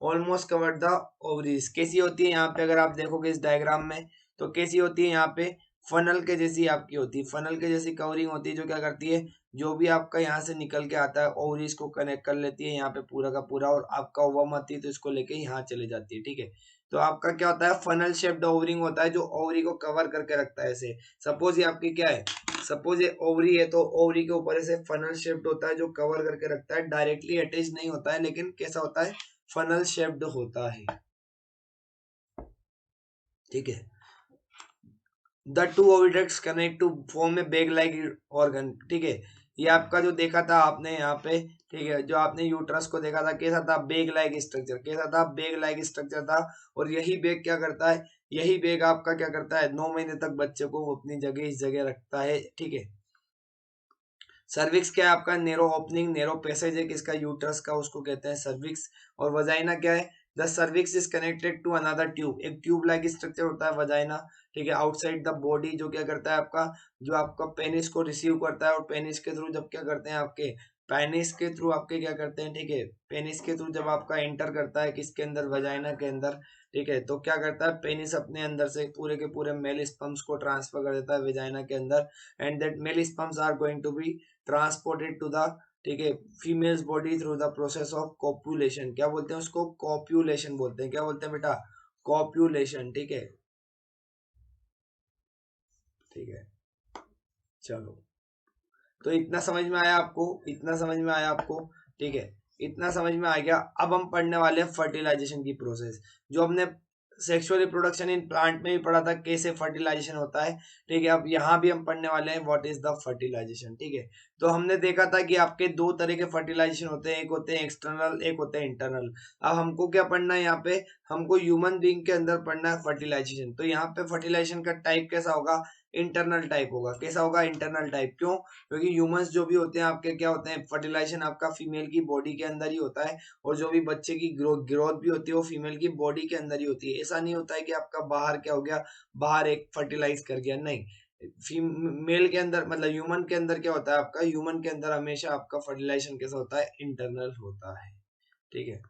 almost cover the ovaries. कैसी होती है यहाँ पे, अगर आप देखोगे इस डायग्राम में, तो कैसी होती है यहाँ पे, फनल के जैसी आपकी होती है, फनल के जैसी कवरिंग होती है, जो क्या करती है, जो भी आपका यहाँ से निकल के आता है ओवरीज को कनेक्ट कर लेती है यहाँ पे पूरा का पूरा, और आपका ओवम आती है तो इसको लेके यहाँ चले जाती है, ठीक है। तो आपका क्या होता है, फनल शेप्ड ओवरिंग होता है, जो ओवरी को कवर करके रखता है ऐसे। सपोज ये आपकी क्या है, सपोज ये ओवरी है, तो ओवरी के ऊपर ऐसे फनल शेप्ड होता है जो कवर करके रखता है, डायरेक्टली अटैच नहीं होता है, लेकिन कैसा होता है, फनल शेप्ड होता है, ठीक है। The two oviducts connect to form a bag like organ, ठीक है। ये आपका जो देखा था आपने यहाँ पे, ठीक है, जो आपने यूट्रस को देखा था, कैसा था, बैग लाइक स्ट्रक्चर, कैसा था, बैग लाइक स्ट्रक्चर था। और यही बैग क्या करता है, यही बैग आपका क्या करता है, 9 महीने तक बच्चे को अपनी जगह इस जगह रखता है, ठीक है। सर्विक्स क्या है आपका, नेरो ओपनिंग, नेरो पैसेज है किसका, यूट्रस का, उसको कहते हैं सर्विक्स। और वजाइना क्या है, the cervix is connected to another tube, एक ट्यूब लाइक स्ट्रक्चर होता है वजाइना, ठीक है, आउटसाइड द बॉडी, जो क्या करता है आपका, जो आपका पेनिस को रिसीव करता है, और पेनिस के थ्रू जब क्या करते हैं आपके, पेनिस के थ्रू आपके क्या करते हैं, ठीक है, पेनिस के थ्रू जब आपका एंटर करता है किसके अंदर, वजाइना के अंदर, ठीक है, तो क्या करता है, पेनिस अपने अंदर से पूरे के पूरे मेल स्पर्म्स को ट्रांसफर कर देता है वजाइना के अंदर, and that male sperms are going to be transported to the, ठीक है, females body through the process of copulation. क्या बोलते हैं उसको, कॉप्यूलेशन बोलते हैं, क्या बोलते हैं बेटा, कॉप्यूलेशन, ठीक है, ठीक है। चलो, तो इतना समझ में आया आपको, इतना समझ में आया आपको, ठीक है, इतना समझ में आ गया। अब हम पढ़ने वाले हैं फर्टिलाइजेशन की प्रोसेस, जो हमने सेक्सुअल रिप्रोडक्शन इन प्लांट में भी पढ़ा था, कैसे फर्टिलाइजेशन होता है, ठीक है। अब यहाँ भी हम पढ़ने वाले हैं व्हाट इज द फर्टिलाइजेशन, ठीक है। तो हमने देखा था कि आपके दो तरह के फर्टिलाइजेशन होते हैं, एक होते हैं एक्सटर्नल, एक होते हैं इंटरनल। अब हमको क्या पढ़ना है यहाँ पे, हमको ह्यूमन बींग के अंदर पढ़ना है फर्टिलाइजेशन। तो यहाँ पे फर्टिलाइजेशन का टाइप कैसा होगा, इंटरनल टाइप होगा। कैसा होगा, इंटरनल टाइप, क्यों, क्योंकि ह्यूमंस जो भी होते हैं आपके क्या होते हैं, फर्टिलाइजेशन आपका फीमेल की बॉडी के अंदर ही होता है, और जो भी बच्चे की ग्रोथ भी होती है वो फीमेल की बॉडी के अंदर ही होती है। ऐसा नहीं होता है कि आपका बाहर क्या हो गया, बाहर एक फर्टिलाइज कर गया, नहीं। फीमेल के अंदर, मतलब ह्यूमन के अंदर क्या होता है आपका, ह्यूमन के अंदर हमेशा आपका फर्टिलाइजेशन कैसा होता है, इंटरनल होता है, ठीक है।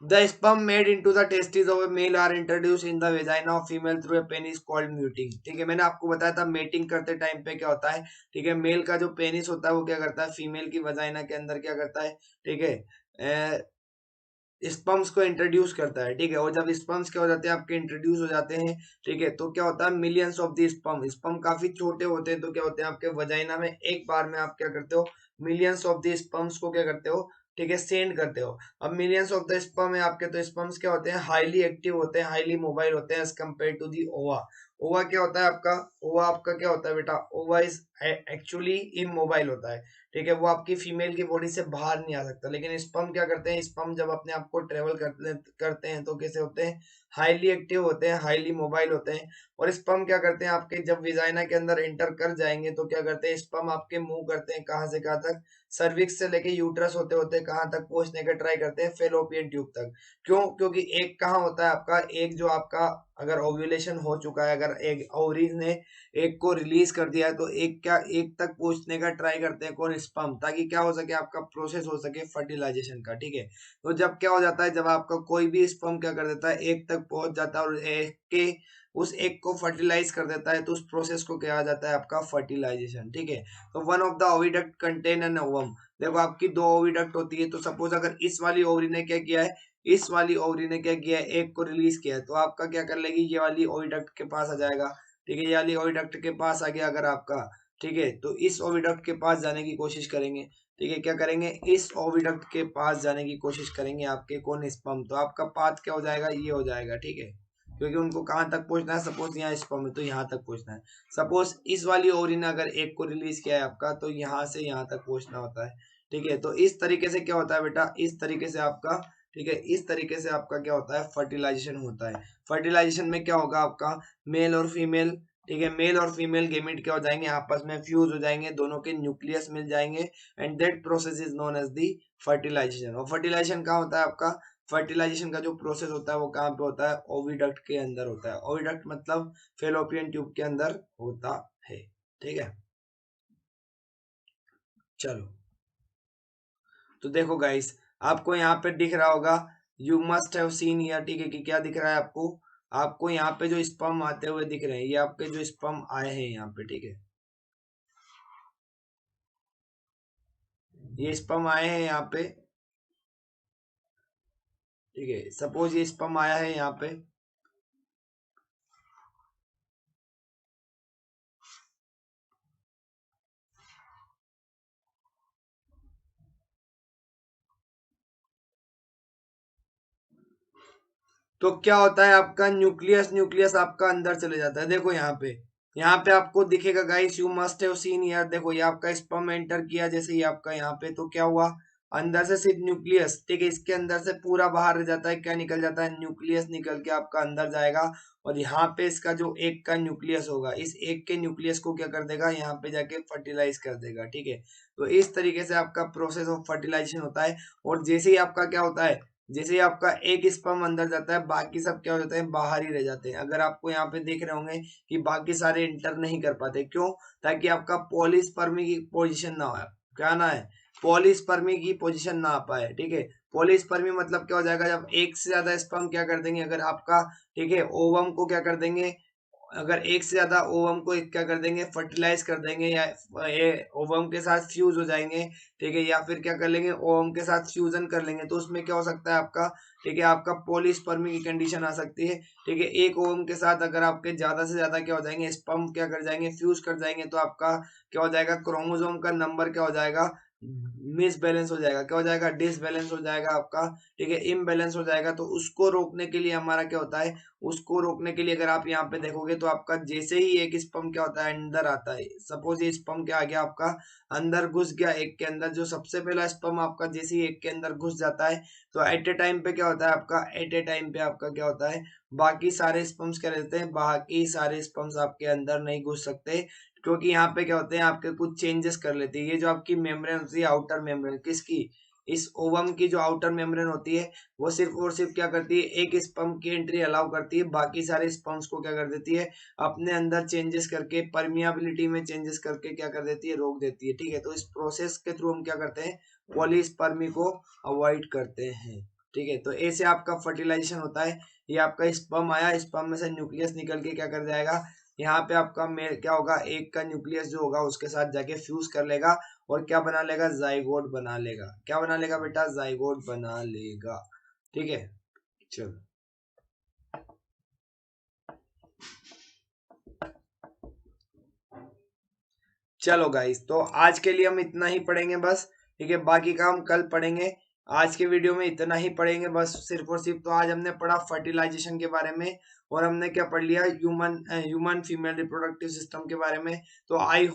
The sperm made into the testes of a male are introduced in the vagina of female through a penis called mating, ठीक है। मैंने आपको बताया था मेटिंग करते टाइम पे क्या होता है, ठीक है, मेल का जो पेनिस होता है वो क्या करता है, फीमेल की वजाइना के अंदर क्या करता है, ठीक है, स्पर्म्स को इंट्रोड्यूस करता है, ठीक है। और जब स्पर्म्स क्या हो जाते हैं आपके, इंट्रोड्यूस हो जाते हैं, ठीक है, तो क्या होता है, millions of the sperm, sperm काफी छोटे होते हैं, तो क्या होते हैं आपके वजाइना में एक बार में आप क्या करते हो, मिलियंस ऑफ द स्पर्म्स को क्या करते हो, ठीक है, सेंड करते हो। अब मिलियंस ऑफ द स्पर्म है आपके, तो स्पर्म्स क्या होते हैं, हाईली एक्टिव होते हैं, हाईली मोबाइल होते हैं एज कम्पेयर टू दी ओवा। ओवा क्या होता है आपका, ओवा आपका क्या होता है बेटा, ओवा इज एक्चुअली इमोबाइल होता है, ठीक है, वो आपकी फीमेल की बॉडी से बाहर नहीं आ सकता। लेकिन स्पर्म क्या करते हैं, स्पर्म जब अपने आप को ट्रेवल करते हैं तो कैसे होते हैं, हाईली एक्टिव होते हैं, हाईली मोबाइल होते हैं। और स्पर्म क्या करते हैं आपके, जब विजाइना के अंदर एंटर कर जाएंगे तो क्या करते हैं, स्पर्म आपके मूव करते हैं कहाँ से कहाँ तक, सर्विक्स से लेके यूट्रस होते होते कहाँ तक पहुंचने का ट्राई करते हैं, फेलोपियन ट्यूब तक। क्यों, क्योंकि एक कहाँ होता है आपका, एक जो आपका अगर ओव्यूलेशन हो चुका है, अगर एक ओवरीज ने एक को रिलीज कर दिया है, तो एक क्या, एक तक पहुंचने का ट्राई करते हैं कौन, स्पर्म, ताकि क्या हो सके, आपका प्रोसेस हो सके फर्टिलाइजेशन का, ठीक है। तो जब क्या हो जाता है, जब आपका कोई भी स्पर्म क्या कर देता है, एक तक पहुंच जाता है और एक के उस एक को फर्टिलाइज कर देता है, तो उस प्रोसेस को क्या जाता है आपका फर्टिलाइजेशन, ठीक है। तो one of the oviduct contain an ovum, देखो आपकी दो ओविडक्ट होती है, तो सपोज अगर इस वाली ओवरी ने क्या किया है, इस वाली ओवरी ने क्या किया है, एक को रिलीज किया है, तो आपका क्या कर लेगी, ये वाली ओविडक्ट के पास आ जाएगा। ठीक है, ये वाली ओविडक्ट के पास आ गया अगर आपका, ठीक है, तो इस ओविडक्ट के पास जाने की कोशिश करेंगे। ठीक है, क्या करेंगे, इस ओविडक्ट के पास जाने की कोशिश करेंगे आपके कौन, स्पर्म, तो आपका पाथ क्या हो जाएगा, ये हो जाएगा। ठीक है, क्योंकि उनको कहाँ तक पहुंचना है, सपोज यहाँ स्पर्म है तो यहाँ तक पहुंचना है। सपोज इस वाली ओवरी ने अगर एक को रिलीज किया है आपका, तो यहाँ से यहाँ तक पहुंचना होता है। ठीक है, तो इस तरीके से क्या होता है बेटा, इस तरीके से आपका, ठीक है, इस तरीके से आपका क्या होता है, फर्टिलाइजेशन होता है। फर्टिलाइजेशन में क्या होगा आपका, मेल और फीमेल, ठीक है, मेल और फीमेल गेमिट क्या हो जाएंगे, आपस में फ्यूज हो जाएंगे, दोनों के न्यूक्लियस मिल जाएंगे, and that process is known as the fertilisation. और फर्टिलाइजेशन कहाँ होता है आपका, फर्टिलाइजेशन का जो प्रोसेस होता है वो कहाँ पे होता है, ओविडक्ट के अंदर होता है। ओविडक्ट मतलब फेलोपियन ट्यूब के अंदर होता है। ठीक है, चलो, तो देखो गाइस, आपको यहाँ पे दिख रहा होगा, you must have seen here, ठीक है, कि क्या दिख रहा है आपको, आपको यहाँ पे जो स्पर्म आते हुए दिख रहे हैं, ये आपके जो स्पर्म आए हैं यहाँ पे, ठीक है, ये स्पर्म आए हैं यहाँ पे। ठीक है, सपोज ये स्पर्म आया है यहाँ पे, तो क्या होता है आपका न्यूक्लियस, न्यूक्लियस आपका अंदर चले जाता है। देखो यहाँ पे आपको दिखेगा guys, you must have seen here, देखो ये आपका स्पर्म एंटर किया जैसे ही आपका यहाँ पे, तो क्या हुआ, अंदर से सिर्फ न्यूक्लियस, ठीक है, इसके अंदर से पूरा बाहर रह जाता है, क्या निकल जाता है, न्यूक्लियस निकल के आपका अंदर जाएगा, और यहाँ पे इसका जो एक का न्यूक्लियस होगा, इस एक के न्यूक्लियस को क्या कर देगा, यहाँ पे जाके फर्टिलाइज कर देगा। ठीक है, तो इस तरीके से आपका प्रोसेस ऑफ फर्टिलाइजेशन होता है। और जैसे ही आपका क्या होता है, जैसे ही आपका एक स्पर्म अंदर जाता है, बाकी सब क्या हो जाते हैं, बाहर ही रह जाते हैं। अगर आपको यहाँ पे देख रहे होंगे कि बाकी सारे इंटर नहीं कर पाते, क्यों, ताकि आपका पॉलीस्पर्मी की पोजीशन ना हो, क्या ना है, पॉलीस्पर्मी की पोजीशन ना आ पाए। ठीक है, पॉलीस्पर्मी मतलब क्या हो जाएगा, जब एक से ज्यादा स्पर्म क्या कर देंगे, अगर आपका, ठीक है, ओवम को क्या कर देंगे, अगर एक से ज्यादा ओवम को क्या कर देंगे, फर्टिलाइज कर देंगे, या ये ओवम के साथ फ्यूज हो जाएंगे। ठीक है, या फिर क्या कर लेंगे, ओवम के साथ फ्यूजन कर लेंगे, तो उसमें क्या हो सकता है आपका, ठीक है, आपका पॉलीस्पर्मी की कंडीशन आ सकती है। ठीक है, एक ओवम के साथ अगर आपके ज्यादा से ज्यादा क्या हो जाएंगे, स्पर्म क्या कर जाएंगे, फ्यूज कर जाएंगे, तो आपका क्या हो जाएगा, क्रोमोसोम का नंबर क्या हो जाएगा, मिसबैलेंस हो जाएगा, क्या हो जाएगा, डिसबैलेंस हो जाएगा आपका। ठीक है, इम्बैलेंस हो जाएगा। तो उसको रोकने के लिए हमारा क्या होता है, उसको रोकने के लिए अगर आप यहाँ पे देखोगे, तो आपका जैसे ही एक स्पर्म क्या होता है, अंदर आता है, सपोज ये स्पर्म क्या आ गया आपका, अंदर घुस गया एक के अंदर, जो सबसे पहला स्पर्म आपका जैसे ही एक के अंदर घुस जाता है, तो एट ए टाइम पे क्या होता है आपका, एट ए टाइम पे आपका क्या होता है, बाकी सारे स्पर्म्स क्या रहते हैं, बाकी सारे स्पर्म्स आपके अंदर नहीं घुस सकते, क्योंकि यहाँ पे क्या होते हैं, आपके कुछ चेंजेस कर लेते हैं। ये जो आपकी मेम्ब्रेन होती है, आउटर मेम्ब्रेन किसकी, इस ओवम की जो आउटर मेम्ब्रेन होती है, वो सिर्फ और सिर्फ क्या करती है, एक स्पर्म की एंट्री अलाउ करती है, बाकी सारे स्पर्म्स को क्या कर देती है, अपने अंदर चेंजेस करके, परमियाबिलिटी में चेंजेस करके क्या कर देती है, रोक देती है। ठीक है, तो इस प्रोसेस के थ्रू हम क्या करते हैं, पॉलीस्पर्मी को अवॉइड करते हैं। ठीक है, तो ऐसे आपका फर्टिलाइजेशन होता है। ये आपका स्पर्म आया, स्पर्म में से न्यूक्लियस निकल के क्या कर जाएगा, यहाँ पे आपका मेल क्या होगा, एक का न्यूक्लियस जो होगा उसके साथ जाके फ्यूज कर लेगा, और क्या बना लेगा, जाइगोट बना लेगा। क्या बना लेगा बेटा, जाइगोट बना लेगा। ठीक है, चलो, चलो गाइस, तो आज के लिए हम इतना ही पढ़ेंगे बस। ठीक है, बाकी का हम कल पढ़ेंगे। आज के वीडियो में इतना ही पढ़ेंगे बस, सिर्फ और सिर्फ। तो आज हमने पढ़ा फर्टिलाइजेशन के बारे में, और हमने क्या पढ़ लिया, human human female reproductive system के बारे में। तो आई